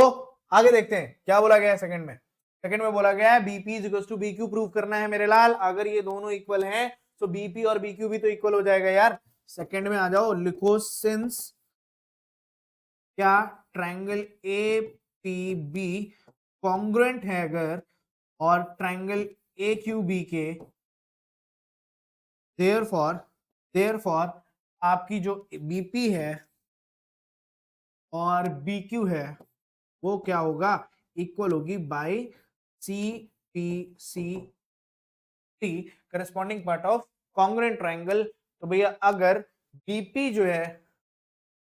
आगे देखते हैं क्या बोला गया है सेकंड में। सेकंड में बोला गया है BP is equal to BQ prove करना है मेरे लाल। अगर ये दोनों इक्वल हैं तो बीपी और बीक्यू भी तो इक्वल हो जाएगा यार। सेकंड में आ जाओ, लिखो सिंस क्या triangle A P B congruent है अगर, और ट्रायंगल ए क्यू बी के, देयरफॉर देयरफॉर आपकी जो बीपी है और बीक्यू है वो क्या होगा, इक्वल होगी by C P C T, corresponding part of congruent triangle. तो भैया अगर बीपी जो है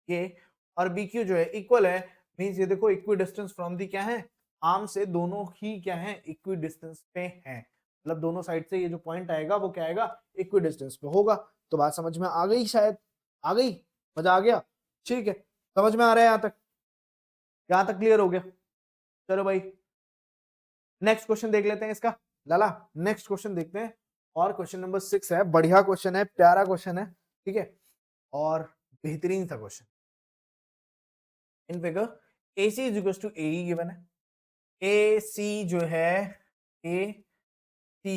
ये और बीक्यू जो है इक्वल है, मींस ये देखो इक्वी डिस्टेंस फ्रॉम दी क्या है, आर्म से दोनों ही क्या है, इक्वी डिस्टेंस पे है, मतलब दोनों साइड से ये जो पॉइंट आएगा वो क्या आएगा, इक्वी डिस्टेंस पे होगा। तो बात समझ में आ गई, शायद आ गई, मजा आ गया, ठीक है, समझ में आ रहा है यहां तक क्लियर हो गया। चलो भाई नेक्स्ट क्वेश्चन देख लेते हैं इसका, लाला नेक्स्ट क्वेश्चन देखते हैं। और क्वेश्चन नंबर 6 है, बढ़िया क्वेश्चन है, प्यारा क्वेश्चन है, ठीक है, और बेहतरीन सा question. In figure AC is equal to AE given है, AC जो है AC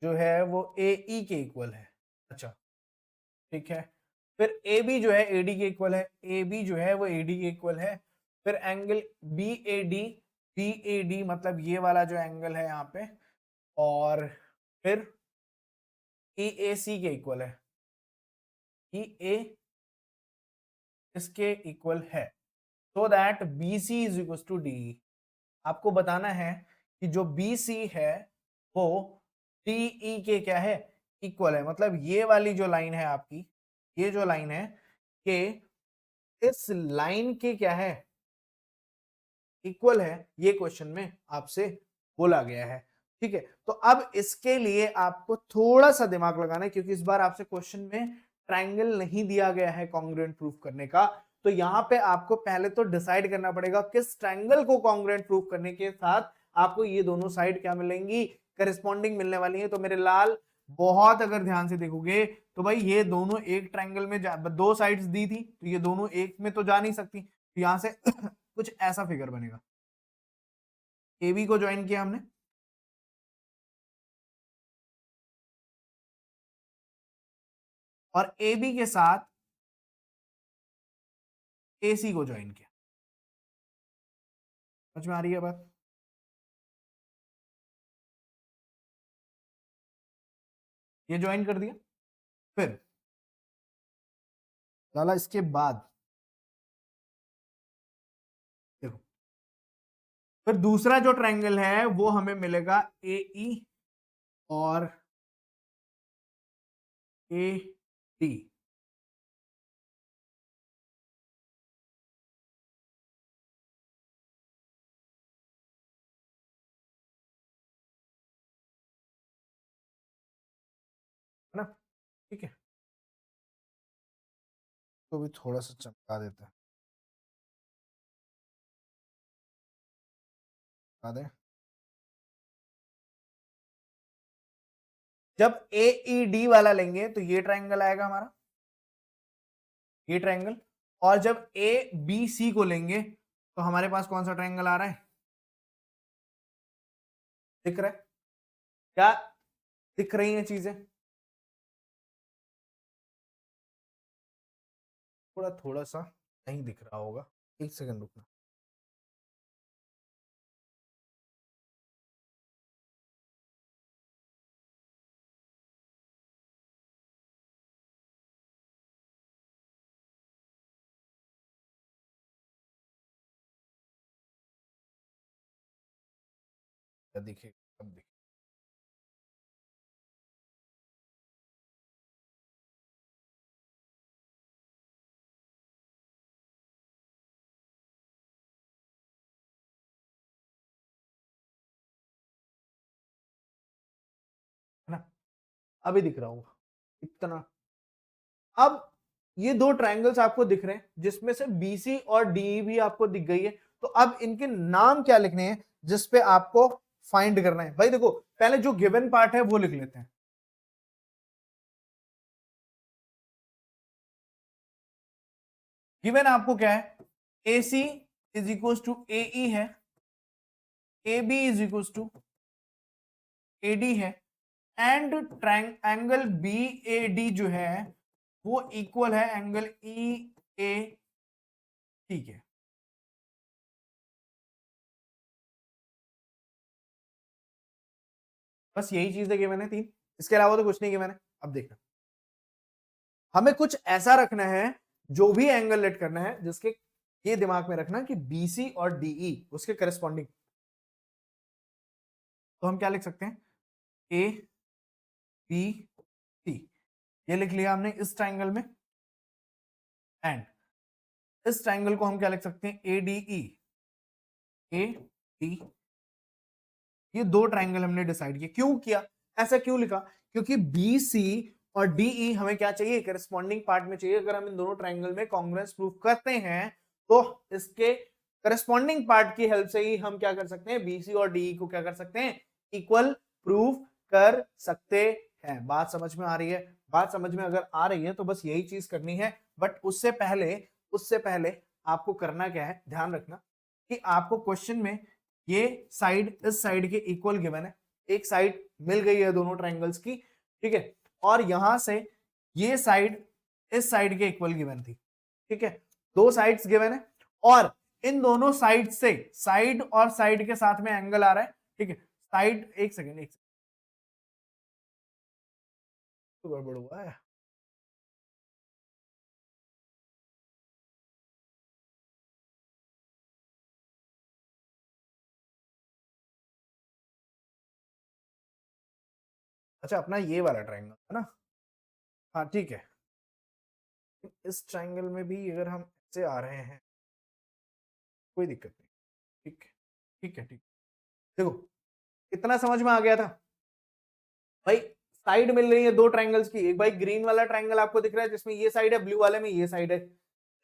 जो है वो AE के इक्वल है, अच्छा ठीक है। फिर AB जो है AD के इक्वल है, AB जो है वो AD के इक्वल है। फिर एंगल BAD मतलब ये वाला जो एंगल है यहाँ पे, और फिर EAC के इक्वल है, EA इसके इक्वल है, so that BC is equal to DE। आपको बताना है कि जो BC है वो DE के क्या है, इक्वल है, मतलब ये वाली जो लाइन है आपकी, ये जो लाइन है कि इस लाइन के क्या है, इक्वल है, ये क्वेश्चन में आपसे बोला गया है, ठीक है। तो अब इसके लिए आपको थोड़ा सा दिमाग लगाना है, क्योंकि इस बार आपसे क्वेश्चन में ट्रायंगल नहीं दिया गया है कॉन्ग्रुएंट प्रूफ करने का। तो यहां पे आपको पहले तो डिसाइड करना पड़ेगा किस ट्रायंगल को कॉन्ग्रुएंट प्रूफ करने के साथ आपको ये दोनों साइड क्या मिलेंगी, करेस्पॉन्डिंग मिलने वाली है। तो मेरे लाल बहुत अगर ध्यान से देखोगे तो भाई ये दोनों एक ट्रायंगल में दो साइड्स दी थी, तो ये दोनों एक में तो जा नहीं सकती, तो यहां से कुछ ऐसा फिगर बनेगा। AB को ज्वाइन किया हमने, और AB के साथ AC को ज्वाइन किया, समझ में आ रही है बात। ये ज्वाइन कर दिया, फिर लाला इसके बाद देखो, फिर दूसरा जो ट्रायंगल है वो हमें मिलेगा AE और AD, है ना, ठीक है। इसको भी थोड़ा सा चमका देते हैं, चमका दें। जब AED वाला लेंगे तो ये ट्रायंगल आएगा हमारा, ये ट्रायंगल। और जब ABC को लेंगे तो हमारे पास कौन सा ट्रायंगल आ रहा है, दिख रहा है क्या, दिख रही हैं चीजें, थोड़ा थोड़ा सा नहीं दिख रहा होगा, एक सेकंड रुकना। दिखे अब दिखे, है ना, अभी दिख रहा होगा इतना। अब ये दो ट्रायंगल्स आपको दिख रहे हैं जिसमें से BC और DE भी आपको दिख गई है। तो अब इनके नाम क्या लिखने हैं जिसपे आपको फाइंड करना है। भाई देखो, पहले जो गिवन पार्ट है वो लिख लेते हैं। गिवन आपको क्या है, AC is equal to AE है, AB is equal to AD है, एंड एंगल BAD जो है वो इक्वल है एंगल EA, ठीक है। बस यही चीज है गिवन है तीन, इसके अलावा तो कुछ नहीं गिवन है। अब देखना, हमें कुछ ऐसा रखना है, जो भी एंगल लेट करना है जिसके, ये दिमाग में रखना कि BC और DE उसके करस्पॉन्डिंग। तो हम क्या लिख सकते हैं, ABC, ये लिख लिया हमने इस ट्राइंगल में। एंड इस ट्राइंगल को हम क्या लिख सकते हैं, ADE, AD, ये दो ट्राइंगल हमने डिसाइड किया। क्यों किया, ऐसा क्यों लिखा, क्योंकि BC और DE हमें क्या चाहिए, करस्पॉन्डिंग पार्ट में चाहिए। अगर हम इन दोनों ट्राइंगल में कॉन्ग्रुएंस प्रूव करते हैं तो इसके करस्पॉन्डिंग पार्ट की हेल्प से ही हम क्या कर सकते हैं, BC और DE को क्या कर सकते हैं, इक्वल प्रूव कर सकते हैं। बात समझ में आ रही है, बात समझ में अगर आ रही है तो बस यही चीज करनी है। बट उससे पहले आपको करना क्या है, ध्यान रखना कि आपको क्वेश्चन में ये साइड इस साइड के इक्वल गिवन है, एक साइड मिल गई है दोनों ट्रायंगल्स की, ठीक है। और यहां से ये साइड इस साइड के इक्वल गिवन थी, ठीक है। दो साइड्स गिवन है और इन दोनों साइड से, साइड और साइड के साथ में एंगल आ रहा है, ठीक है। साइड, एक सेकेंड तो गड़बड़ हुआ है। अच्छा, अपना ये वाला ट्रायंगल है ना, हाँ ठीक है। इस ट्रायंगल में भी अगर हम ऐसे आ रहे हैं कोई दिक्कत नहीं, ठीक है ठीक है ठीक। देखो इतना समझ में आ गया था भाई। साइड मिल रही है दो ट्रायंगल्स की, एक भाई ग्रीन वाला ट्रायंगल आपको दिख रहा है जिसमें ये साइड है, ब्लू वाले में ये साइड है।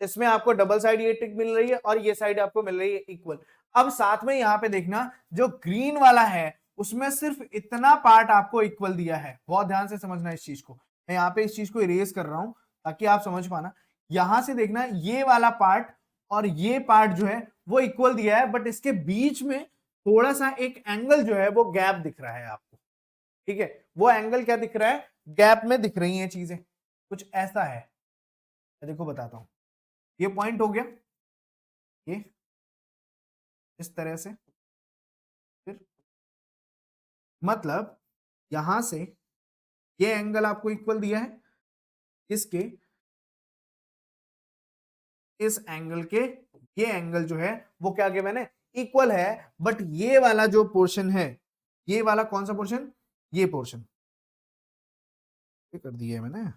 इसमें आपको डबल साइड ये टिक मिल रही है और ये साइड आपको मिल रही है इक्वल। अब साथ में यहाँ पे देखना, जो ग्रीन वाला है उसमें सिर्फ इतना पार्ट आपको इक्वल दिया है। बहुत ध्यान से समझना इस चीज को, मैं यहाँ पे इस चीज को इरेज कर रहा हूं ताकि आप समझ पाना। यहां से देखना, ये वाला पार्ट और ये पार्ट जो है वो इक्वल दिया है, बट इसके बीच में थोड़ा सा एक एंगल जो है वो गैप दिख रहा है आपको, ठीक है। वो एंगल क्या दिख रहा है, गैप में दिख रही हैं चीजें, कुछ ऐसा है। मैं देखो बताता हूं, ये पॉइंट हो गया, ये इस तरह से, फिर मतलब यहां से ये एंगल आपको इक्वल दिया है इसके, इस एंगल के, ये एंगल जो है वो क्या किया मैंने, इक्वल है। बट ये वाला जो पोर्शन है, ये वाला कौन सा पोर्शन, ये पोर्शन, ये कर दिया है मैंने,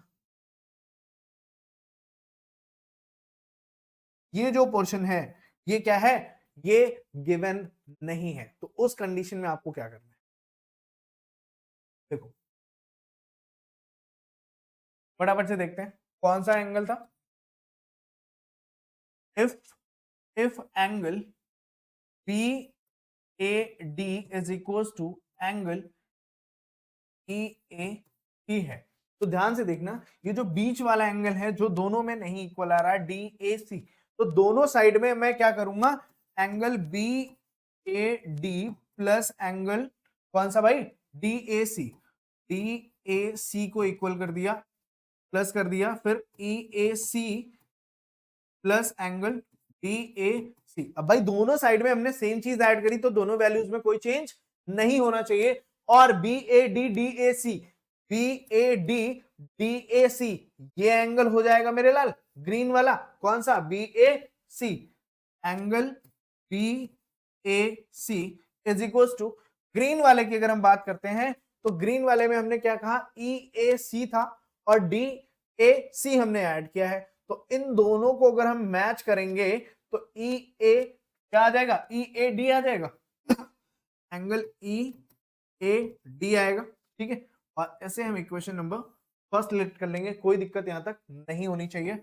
ये जो पोर्शन है ये क्या है, ये गिवन नहीं है। तो उस कंडीशन में आपको क्या करना है, देखो फटाफट से देखते हैं कौन सा एंगल था, if angle BAD is equals to angle EAC है, तो ध्यान से देखना, ये जो बीच वाला एंगल है जो दोनों में नहीं इक्वल आ रहा है DAC, तो दोनों साइड में मैं क्या करूंगा, एंगल BAD प्लस एंगल कौन सा भाई, DAC को इक्वल कर दिया, प्लस कर दिया, फिर EAC प्लस एंगल DAC। अब भाई दोनों साइड में हमने सेम चीज ऐड करी तो दोनों वैल्यूज में कोई चेंज नहीं होना चाहिए। और BAD DAC ये एंगल हो जाएगा मेरे लाल ग्रीन वाला, कौन सा, BAC। Angle BAC is equal to green वाले की अगर हम बात करते हैं तो ग्रीन वाले में हमने क्या कहा, EAC था और DAC हमने ऐड किया है, तो इन दोनों को अगर हम मैच करेंगे तो EA क्या आ जाएगा, EAD आ जाएगा, एंगल EAD आएगा, ठीक है। और ऐसे हम इक्वेशन नंबर फर्स्ट लिस्ट कर लेंगे, कोई दिक्कत यहां तक नहीं होनी चाहिए।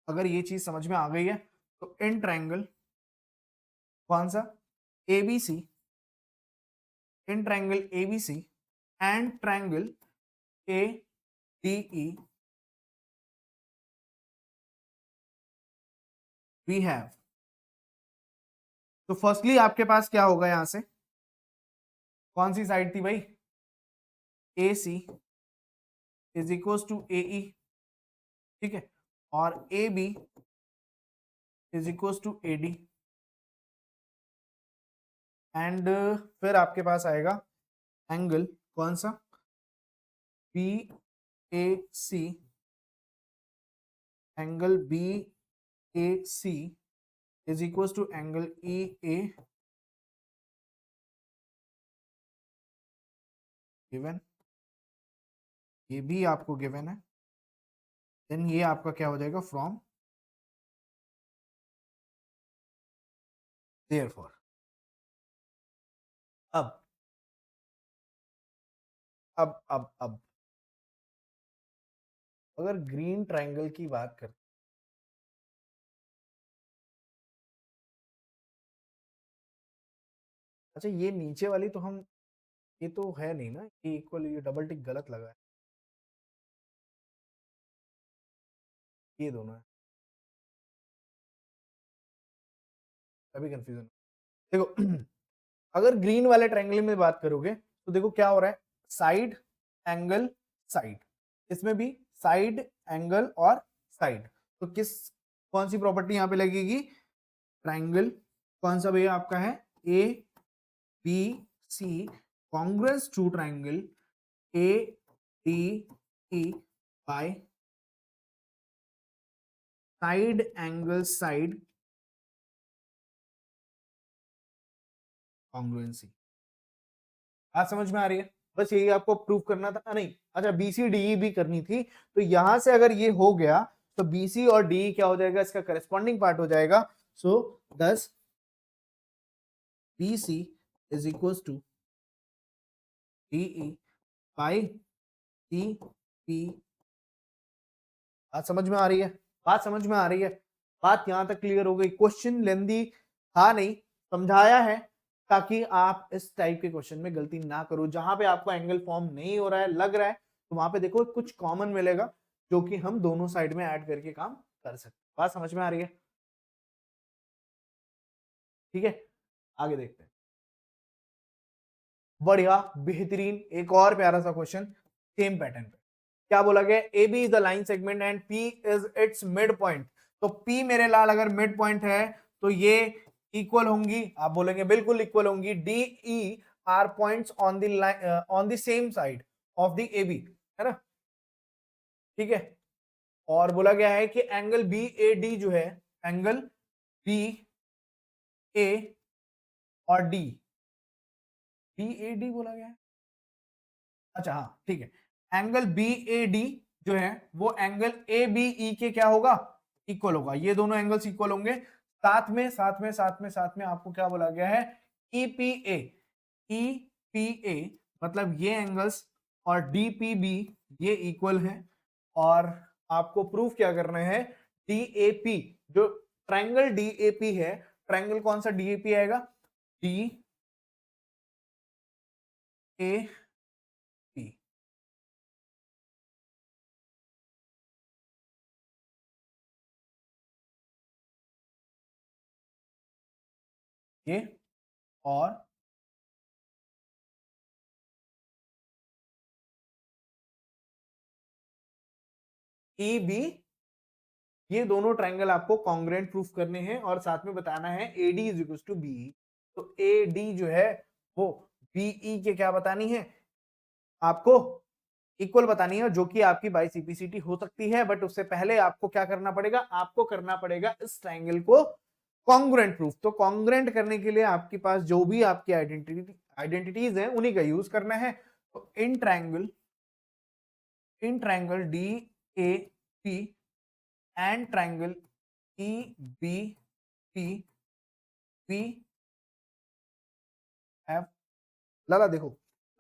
अगर ये चीज समझ में आ गई है तो इन ट्रायंगल कौन सा, ABC, in triangle ABC and triangle ADE we have, तो फर्स्टली आपके पास क्या होगा, यहां से कौन सी साइड थी भाई, AC is equal to AE, ठीक है, और AB is equal to AD, and फिर आपके पास आएगा एंगल कौन सा, BAC, angle BAC is equal to angle EA given, ये भी आपको गिवन है, देन ये आपका क्या हो जाएगा, फ्रॉम देयरफॉर। अब अगर ग्रीन ट्रायंगल की बात करते, अच्छा ये नीचे वाली तो हम, ये तो है नहीं ना, ये इक्वल, ये डबल टिक गलत लगा है, ये दोनों है, अभी कंफ्यूजन। देखो अगर ग्रीन वाले ट्रायंगल में बात करोगे तो देखो क्या हो रहा है, साइड एंगल साइड, इसमें भी साइड एंगल और साइड, तो किस, कौन सी प्रॉपर्टी यहां पे लगेगी, ट्रायंगल कौन सा भैया आपका है, ABC congruous to triangle ADE by side angle side congruency। बात समझ में आ रही है, बस यही आपको प्रूव करना था, नहीं अच्छा BCDE भी करनी थी, तो यहां से अगर ये हो गया तो BC और DE क्या हो जाएगा, इसका करस्पॉन्डिंग पार्ट हो जाएगा, so 10 BC is equal to DE by CP। बात समझ में आ रही है, बात समझ में आ रही है, बात यहां तक क्लियर हो गई, क्वेश्चन लेंदी था नहीं, समझाया है ताकि आप इस टाइप के क्वेश्चन में गलती ना करो, जहां पे आपको एंगल फॉर्म नहीं हो रहा है, लग रहा है, तो वहां पे देखो कुछ कॉमन मिलेगा जो कि हम दोनों साइड में ऐड करके काम कर सकते। बात समझ में आ रही है, ठीक है, आगे देखते हैं। बढ़िया बेहतरीन, एक और प्यारा सा क्वेश्चन सेम पैटर्न पे, क्या बोला गया, AB is the line segment and P is it's mid point, तो P मेरे लाल अगर मिड पॉइंट है तो ये इक्वल होंगी, आप बोलेंगे बिल्कुल इक्वल होंगी, DE are points on the on the same side of the AB, है ना, ठीक है। और बोला गया है कि एंगल BAD जो है, एंगल BA और BAD बोला गया है, अच्छा हाँ ठीक है, एंगल BAD जो है वो एंगल ABE के क्या होगा, इक्वल होगा, ये दोनों एंगल्स इक्वल होंगे, साथ में आपको क्या बोला गया है, EPA मतलब ये एंगल्स और DPB ये इक्वल है, और आपको प्रूफ क्या करना है, DAP जो ट्रायंगल डीएपी है, ट्रायंगल कौन सा डीएपी आएगा, डी ए पी। ये और ई बी, ये दोनों ट्रायंगल आपको कॉन्ग्रुएंट प्रूफ करने हैं और साथ में बताना है AD is equal to BE. तो एडी जो है वो बीई के क्या बतानी है आपको, इक्वल बतानी है, जो कि आपकी बाई सीपीसीटी हो सकती है, बट उससे पहले आपको क्या करना पड़ेगा, आपको करना पड़ेगा इस ट्रायंगल को कॉन्ग्रुएंट प्रूफ। तो कॉन्ग्रुएंट करने के लिए आपके पास जो भी आपकी आइडेंटिटीज हैं उन्हीं का यूज करना है। तो in triangle D A P and triangle E B P P F, लाला देखो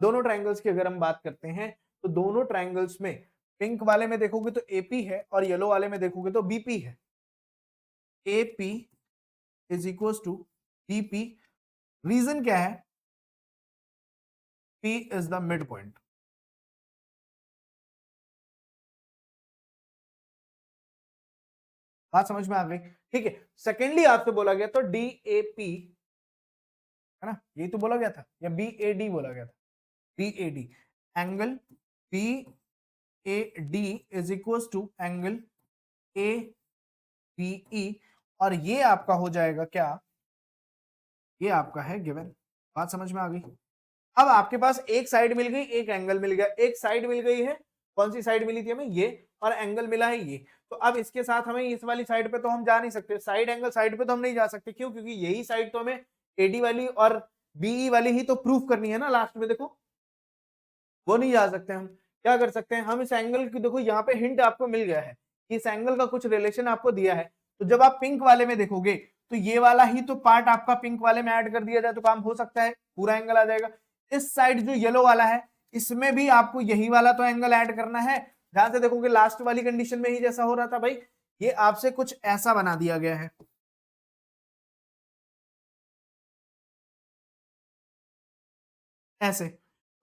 दोनों ट्रायंगल्स की अगर हम बात करते हैं तो दोनों ट्रायंगल्स में पिंक वाले में देखोगे तो एपी है और येलो वाले में देखोगे तो बीपी है। AP is equal to BP, reason क्या है, P is the mid point. बात समझ में आ गई, ठीक है। सेकेंडली आपसे बोला गया तो डीएपी है ना, यही तो बोला गया था, या बीएडी बोला गया था, BAD angle BAD is equal to angle ABE, और ये आपका हो जाएगा क्या, ये आपका है गिवन। बात समझ में आ गई। अब आपके पास एक साइड मिल गई, एक एंगल मिल गया, एक साइड मिल गई है, कौन सी साइड मिली थी हमें, ये, और एंगल मिला है ये। तो अब इसके साथ हमें इस वाली साइड पे तो हम जा नहीं सकते, साइड एंगल साइड पे तो हम नहीं जा सकते, क्यों, क्योंकि यही साइड तो हमें एडी वाली और बीई वाली ही तो प्रूफ करनी है ना लास्ट में, देखो वो नहीं जा सकते। हम क्या कर सकते हैं, हम इस एंगल की, देखो यहाँ पे हिंट आपको मिल गया है, इस एंगल का कुछ रिलेशन आपको दिया है। तो जब आप पिंक वाले में देखोगे तो ये वाला ही तो पार्ट आपका पिंक वाले में ऐड कर दिया जाए तो काम हो सकता है, पूरा एंगल आ जाएगा। इस साइड जो येलो वाला है इसमें भी आपको यही वाला तो एंगल ऐड करना है। ध्यान से देखोगे लास्ट वाली कंडीशन में ही जैसा हो रहा था भाई, ये आपसे कुछ ऐसा बना दिया गया है, ऐसे।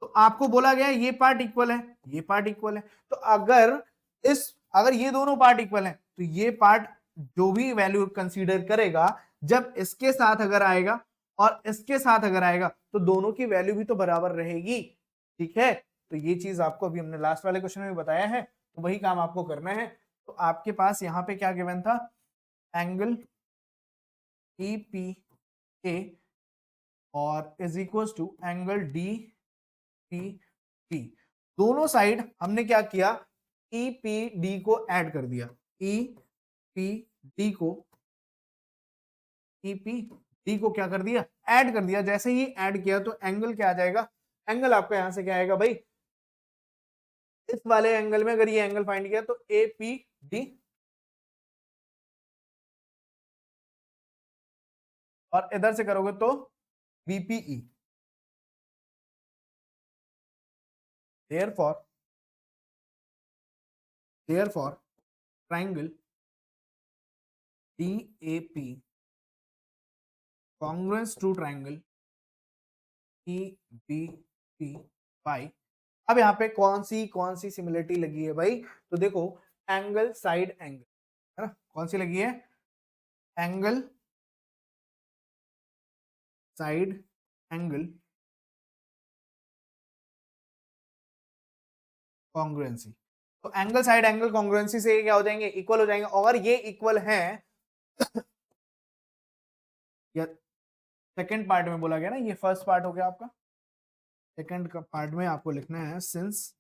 तो आपको बोला गया ये पार्ट इक्वल है, ये पार्ट इक्वल है। तो अगर ये दोनों पार्ट इक्वल है तो ये पार्ट जो भी वैल्यू कंसीडर करेगा, जब इसके साथ अगर आएगा और इसके साथ अगर आएगा तो दोनों की वैल्यू भी तो बराबर रहेगी, ठीक है। तो ये चीज आपको अभी हमने लास्ट वाले क्वेश्चन में बताया है, तो वही काम आपको करना है। तो आपके पास यहाँ पे क्या गिवन था, एंगल ई पी ए और is equal to angle D P P, दोनों साइड हमने क्या किया, ई पी डी को ऐड कर दिया, ई पी डी को, ई पी डी को क्या कर दिया, ऐड कर दिया। जैसे ही ऐड किया तो एंगल क्या आ जाएगा, एंगल आपका यहां से क्या आएगा भाई, इस वाले एंगल में अगर ये एंगल फाइंड किया तो ए पी डी, और इधर से करोगे तो BPE. therefore triangle DAP congruence to triangle EBP by, अब यहाँ पे कौन सी सिमिलरिटी लगी है भाई, तो देखो एंगल साइड एंगल है ना, कौन सी लगी है, एंगल साइड एंगल कॉन्ग्रुएंसी। तो एंगल साइड एंगल कॉन्ग्रुएंसी से क्या हो जाएंगे, इक्वल हो जाएंगे, और ये इक्वल है या सेकंड पार्ट में बोला गया ना, ये फर्स्ट पार्ट हो गया आपका, सेकंड का पार्ट में आपको लिखना है since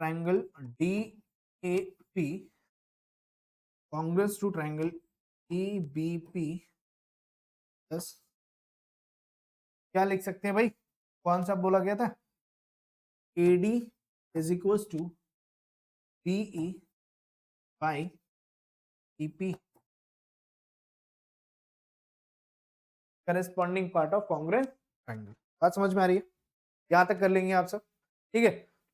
triangle DAP congruence to triangle EBP, बस क्या लिख सकते हैं भाई, कौन सा बोला गया था, AD is equal to BE by EP corresponding part of congruent triangle. बात समझ में आ रही है, यहां तक कर लेंगे आप सब, ठीक है।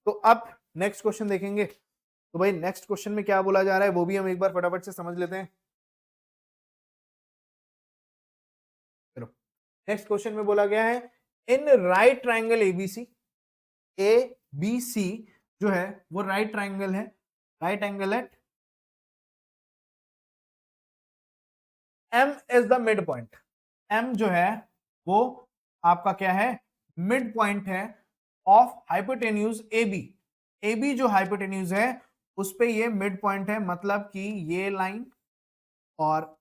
तो अब नेक्स्ट क्वेश्चन देखेंगे। तो भाई नेक्स्ट क्वेश्चन में क्या बोला जा रहा है वो भी हम एक बार फटाफट से समझ लेते हैं। चलो नेक्स्ट क्वेश्चन में बोला गया है इन राइट ट्राइंगल एबीसी जो है वो राइट ट्राइंगल है, right angle at M is the mid point. M जो है वो आपका क्या है, मिड पॉइंट है ऑफ हाइपोटेन्यूज एबी। एबी जो हाइपोटेन्यूज है उस पे ये मिड पॉइंट है, मतलब कि ये लाइन और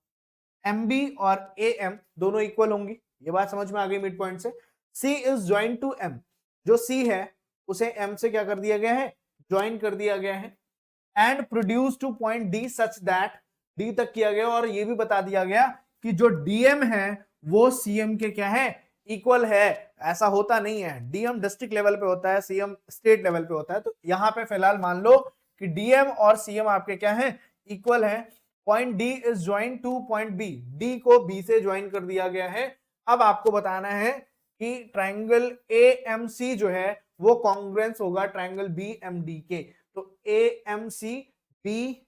एम बी और ए एम दोनों इक्वल होंगी, ये बात समझ में आ गई मिड पॉइंट से। सी इज ज्वाइन टू एम, जो सी है उसे एम से क्या कर दिया गया है, ज्वाइन कर दिया गया है। And produce two point D such that, D तक किया गया और ये भी बता दिया गया कि जो डीएम है वो सीएम के क्या है, इक्वल है। ऐसा होता नहीं है, डीएम डिस्ट्रिक्ट लेवल पे होता है, सीएम स्टेट लेवल पे होता है। तो यहां पे फिलहाल मान लो कि डीएम और सीएम आपके क्या है, इक्वल है। Point D is join to point B, D को बी से ज्वाइन कर दिया गया है। अब आपको बताना है कि ट्राइंगल ए एम सी जो है वो कॉन्ग्रुएंस होगा ट्राइंगल बी एम डी के। तो A M C B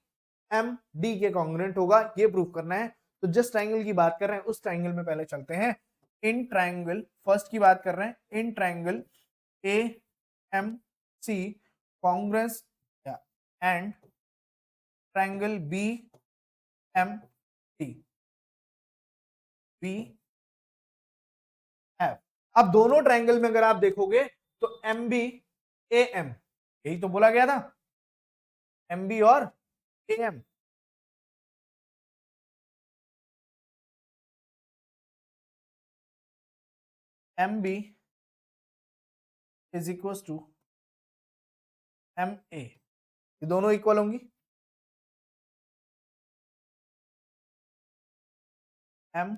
M D के कॉन्ग्रुएंट होगा, ये प्रूव करना है। तो जिस ट्राइंगल की बात कर रहे हैं उस ट्राइंगल में पहले चलते हैं। इन ट्राइंगल फर्स्ट की बात कर रहे हैं, in triangle A M C congruence and triangle B M T B F. अब दोनों ट्राइंगल में अगर आप देखोगे तो एम बी ए एम, यही तो बोला गया था, एम बी और A M. M B is equal to M A, ये दोनों इक्वल होंगी। M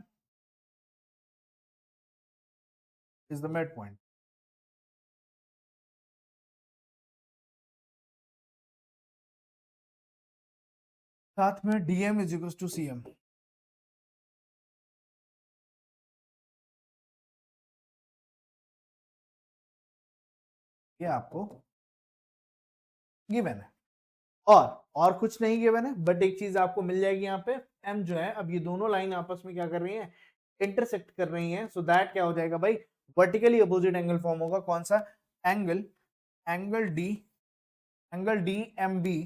is the mid point. साथ में DM is equal to CM. ये आपको गिवन है और कुछ नहीं गिवन है, बट एक चीज आपको मिल जाएगी यहाँ पे। एम जो है, अब ये दोनों लाइन आपस में क्या कर रही हैं, इंटरसेक्ट कर रही हैं। सो दैट क्या हो जाएगा भाई, वर्टिकली अपोजिट एंगल फॉर्म होगा। कौन सा angle, angle D M B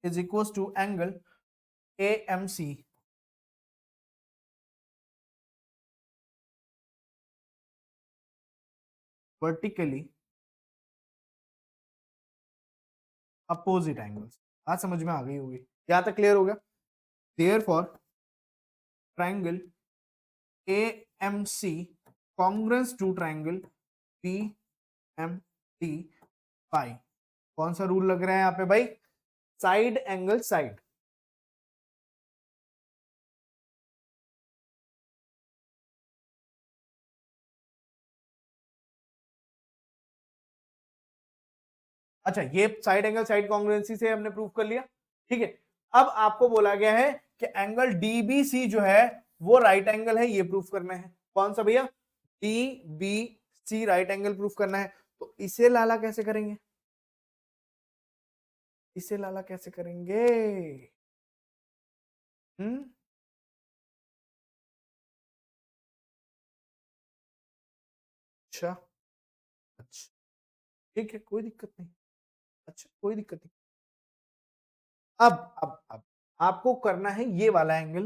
is equal to angle A M C vertically opposite angles. आज समझ में आ गई होगी, यहां तक क्लियर हो गया। Therefore triangle A M C congruence to triangle B M T by, कौन सा रूल लग रहा है यहाँ पे भाई, साइड एंगल साइड। अच्छा, ये साइड एंगल साइड कॉन्ग्रुएंसी से हमने प्रूव कर लिया, ठीक है। अब आपको बोला गया है कि एंगल डीबीसी जो है वो राइट एंगल है, ये प्रूफ करना है। कौन सा भैया, डीबीसी राइट एंगल प्रूफ करना है। तो इसे लाला कैसे करेंगे, इसे लाला कैसे करेंगे, अच्छा अच्छा, ठीक है, कोई दिक्कत नहीं। अच्छा, कोई दिक्कत नहीं। अब आपको करना है ये वाला एंगल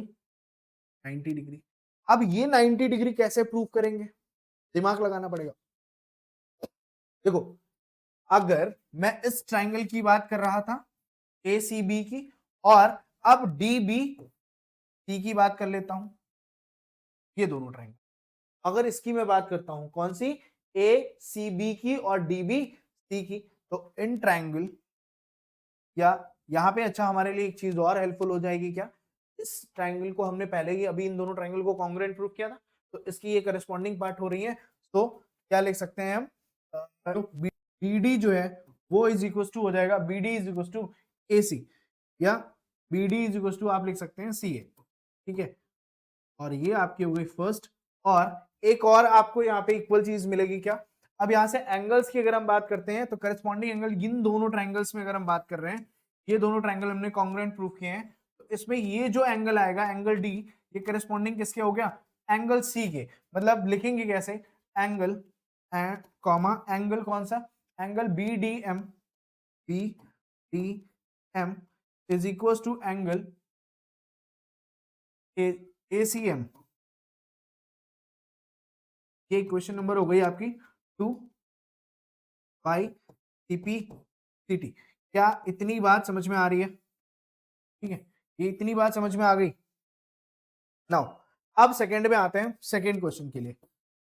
90 डिग्री। अब ये 90 डिग्री कैसे प्रूव करेंगे, दिमाग लगाना पड़ेगा। देखो, अगर मैं इस ट्राइंगल की बात कर रहा था ए सी बी की, और अब डी बी सी की बात कर लेता हूं, ये दोनों ट्राइंगल। अगर इसकी मैं बात करता हूं, कौन सी, ए सी बी की और डी बी सी की, तो इन ट्राइंगल, या यहां पे अच्छा हमारे लिए एक चीज और हेल्पफुल हो जाएगी क्या, इस ट्राइंगल को हमने पहले ही अभी इन दोनों ट्राइंगल को कॉन्ग्रुएंट प्रूव किया था, तो इसकी ये करस्पॉन्डिंग पार्ट हो रही है। तो क्या लिख सकते हैं हम, BD जो है वो इज इक्वल टू हो जाएगा, BD is equal to AC, या BD इज इक्वल टू आप लिख सकते हैं CA, ठीक है। और ये आपकी हो गई फर्स्ट। और एक और आपको यहाँ पे इक्वल चीज मिलेगी क्या, अब यहाँ से एंगल्स की अगर हम बात करते हैं तो करस्पॉन्डिंग एंगल इन दोनों ट्राइंगल्स में अगर हम बात कर रहे हैं, ये दोनों ट्राइंगल हमने कॉन्ग्रुएंट प्रूफ किए हैं, तो इसमें ये जो एंगल आएगा एंगल डी, ये करस्पॉन्डिंग किसके हो गया, एंगल सी के। मतलब लिखेंगे कैसे, एंगल एंड कॉमा एंगल कौन सा, angle B D M is equal to angle A C M. ये इक्वेशन नंबर हो गई आपकी 2 पाई टीपी टी। क्या इतनी बात समझ में आ रही है, ठीक है, ये इतनी बात समझ में आ गई। नाउ अब सेकंड में आते हैं, सेकंड क्वेश्चन के लिए।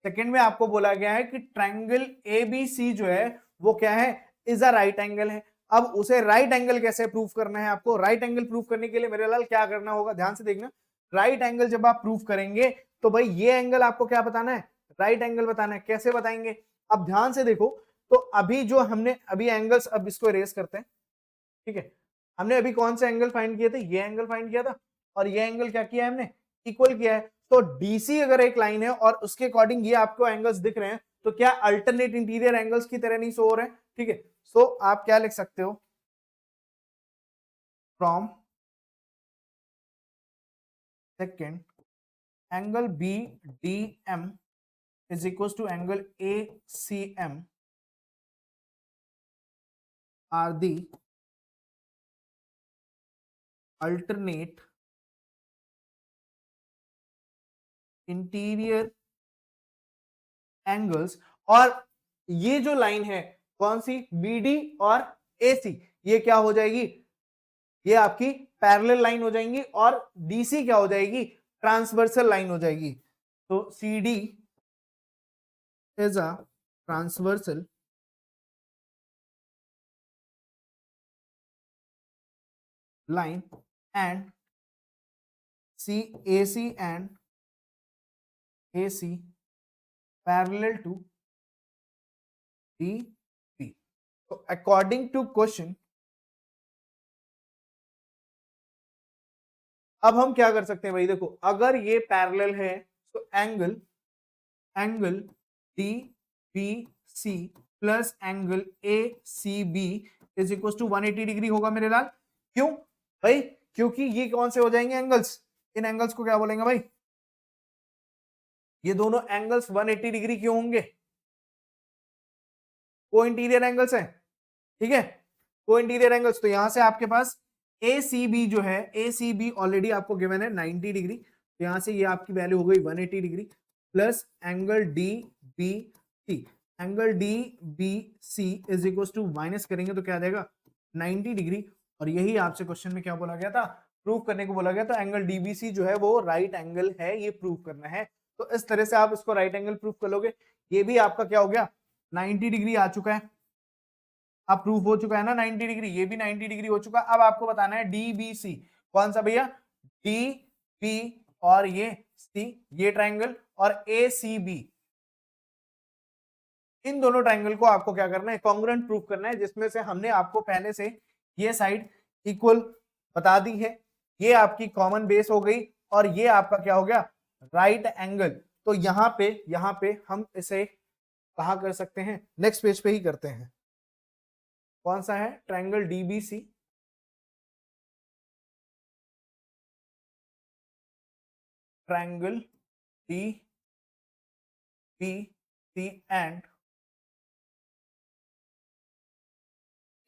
सेकंड में आपको बोला गया है कि ट्रायंगल एबीसी जो है वो क्या है, इज अ राइट एंगल है। अब उसे राइट एंगल कैसे प्रूव करना है, आपको राइट एंगल प्रूव करने के लिए मेरे लाल क्या करना होगा, ध्यान से देखना। राइट एंगल जब आप प्रूव करेंगे तो भाई ये एंगल आपको क्या बताना है, राइट एंगल बताना है। कैसे बताएंगे, अब ध्यान से देखो। तो अभी जो हमने अभी एंगल्स, अब इसको इरेज करते हैं, ठीक है। हमने अभी कौन से एंगल फाइंड किए थे, ये एंगल फाइंड किया था, और ये एंगल क्या किया है हमने, इक्वल किया है। तो डीसी अगर एक लाइन है और उसके अकॉर्डिंग ये आपको एंगल्स दिख रहे हैं, तो क्या अल्टरनेट इंटीरियर एंगल्स की तरह नहीं शो हो रहे हैं, ठीक है। सो आप क्या लिख सकते हो, from second angle B D M is equal to angle A C M are the alternate interior angles. और ये जो लाइन है कौन सी, बीडी और एसी, ये क्या हो जाएगी, ये आपकी पैरेलल लाइन हो जाएंगी, और डीसी क्या हो जाएगी, ट्रांसवर्सल लाइन हो जाएगी। तो CD is a transversal line and C AC and AC parallel to DP. So according to question, अब हम क्या कर सकते हैं भाई, देखो अगर ये पैरेलल है तो angle DBC plus angle ACB is equal to 180 degree होगा मेरे लाल। क्यों भाई, क्योंकि ये कौन से हो जाएंगे एंगल्स, इन एंगल्स को क्या बोलेंगे भाई, ये दोनों एंगल्स 180 डिग्री क्यों होंगे, को इंटीरियर एंगल्स हैं, ठीक है, को इंटीरियर एंगल्स। तो यहां से आपके पास ACB जो है, ACB ऑलरेडी आपको गिवन है 90 डिग्री, तो यहां से ये आपकी वैल्यू हो गई 180 degree plus angle DBC, angle DBC is equal to minus करेंगे तो क्या आ जाएगा 90 डिग्री। और यही आपसे क्वेश्चन में क्या बोला गया था, प्रूव करने को बोला गया। तो एंगल DBC जो है वो राइट एंगल है, ये प्रूव करना है। तो इस तरह से आप इसको राइट एंगल प्रूव कर लोगे। ये भी आपका क्या हो गया 90 डिग्री आ चुका है, अब प्रूफ हो चुका है ना 90 डिग्री, ये भी 90 डिग्री हो चुका। अब आपको बताना है डीबीसी कौन सा भैया, डी बी और ये सी, ये ट्रायंगल, और ए सी बी, इन दोनों ट्रायंगल को आपको क्या करना है, कॉन्ग्रुएंट प्रूफ करना है, जिसमें से हमने आपको पहले से ये साइड इक्वल बता दी है, ये आपकी कॉमन बेस हो गई, और ये आपका क्या हो गया राइट एंगल। तो यहाँ पे हम इसे कहा कर सकते हैं, नेक्स्ट पेज पे ही करते हैं। कौन सा है, triangle DBC, triangle DBC and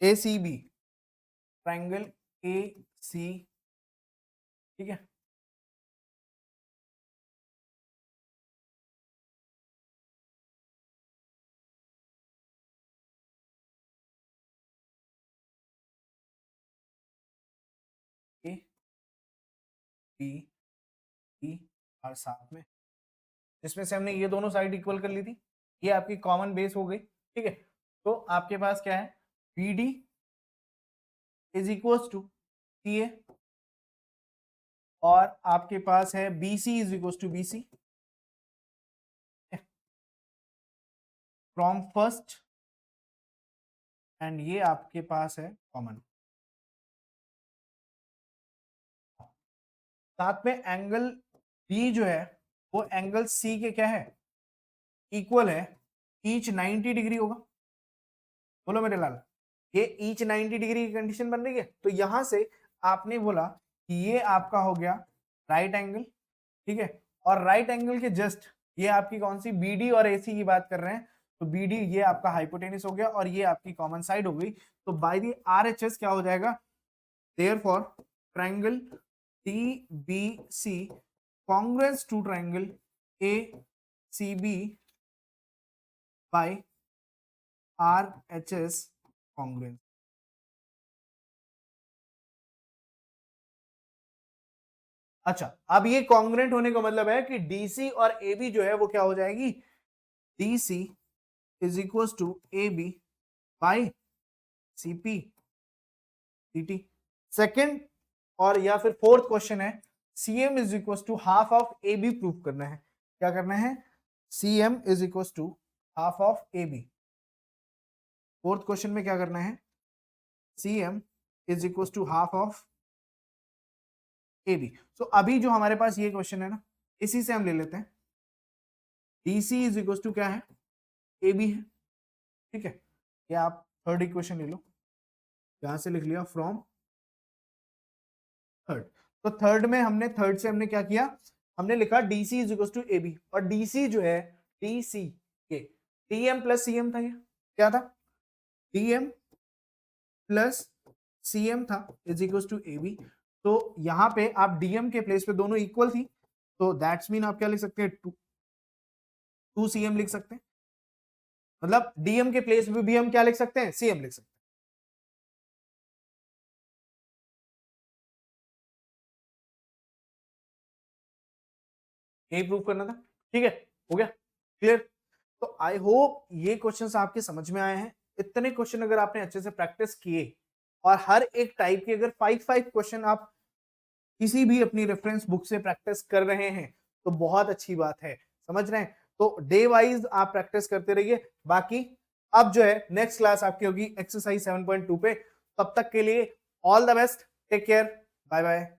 ACB, triangle AC, ठीक है। A B E और साथ में जिसमें से हमने ये दोनों साइड इक्वल कर ली थी, ये आपकी कॉमन बेस हो गई, ठीक है। तो आपके पास क्या है, BD is equal to CA, और आपके पास है BC is equal to BC from first, and ये आपके पास है कॉमन। साथ में एंगल B जो है वो एंगल C के क्या है, इक्वल है, ईच 90 डिग्री होगा। बोलो मेरे लाल, ये ईच 90 डिग्री की कंडीशन बन रही है। तो यहां से आपने बोला कि ये आपका हो गया राइट एंगल, ठीक है, और राइट एंगल के जस्ट ये आपकी कौन सी बीडी और एसी की बात कर रहे हैं, तो बीडी ये आपका हाइपोटेनिस हो गया और ये आपकी कॉमन साइड हो गई। तो बाय द आरएचएस क्या हो जाएगा, therefore triangle TBC congruent to triangle ACB by RHS congruence। अच्छा, अब ये कॉन्ग्रेंट होने का मतलब है कि DC और AB जो है वो क्या हो जाएगी, DC is equal to AB by CP CT। Second और या फिर फोर्थ क्वेश्चन है CM is equal to half of AB prove करना है। क्या करना है, CM is equal to half of AB। Fourth question में क्या करना है, CM is equal to half of AB। So अभी जो हमारे पास ये क्वेश्चन है ना, इसी से हम ले लेते हैं, DC इज इक्वल टू क्या है, AB है, ठीक है। या आप थर्ड इक्वेशन ले लो, यहां से लिख लिया फ्रॉम थर्ड। तो थर्ड में हमने थर्ड से हमने क्या किया, हमने लिखा DC is equal to AB, और DC जो है DC के TM प्लस CM था, ये क्या था, TM प्लस CM था इज इक्वल टू AB। तो यहां पे आप DM के प्लेस पे दोनों इक्वल थी, तो दैट्स मीन आप क्या लिख सकते हैं, 2CM लिख सकते हैं। मतलब DM के प्लेस पे भी हम क्या लिख सकते हैं, CM लिख सकते हैं। यही प्रूव करना था, ठीक है, हो गया क्लियर। तो आई होप ये क्वेश्चंस आपके समझ में आए हैं। इतने क्वेश्चन अगर आपने अच्छे से प्रैक्टिस किए और हर एक टाइप के अगर 5 क्वेश्चन आप किसी भी अपनी रेफरेंस बुक से प्रैक्टिस कर रहे हैं तो बहुत अच्छी बात है, समझ रहे हैं। तो डे वाइज आप प्रैक्टिस करते रहिए। बाकी अब जो है नेक्स्ट क्लास आपकी होगी एक्सरसाइज 7.2 पे। तब तक के लिए all the best, take care, bye bye.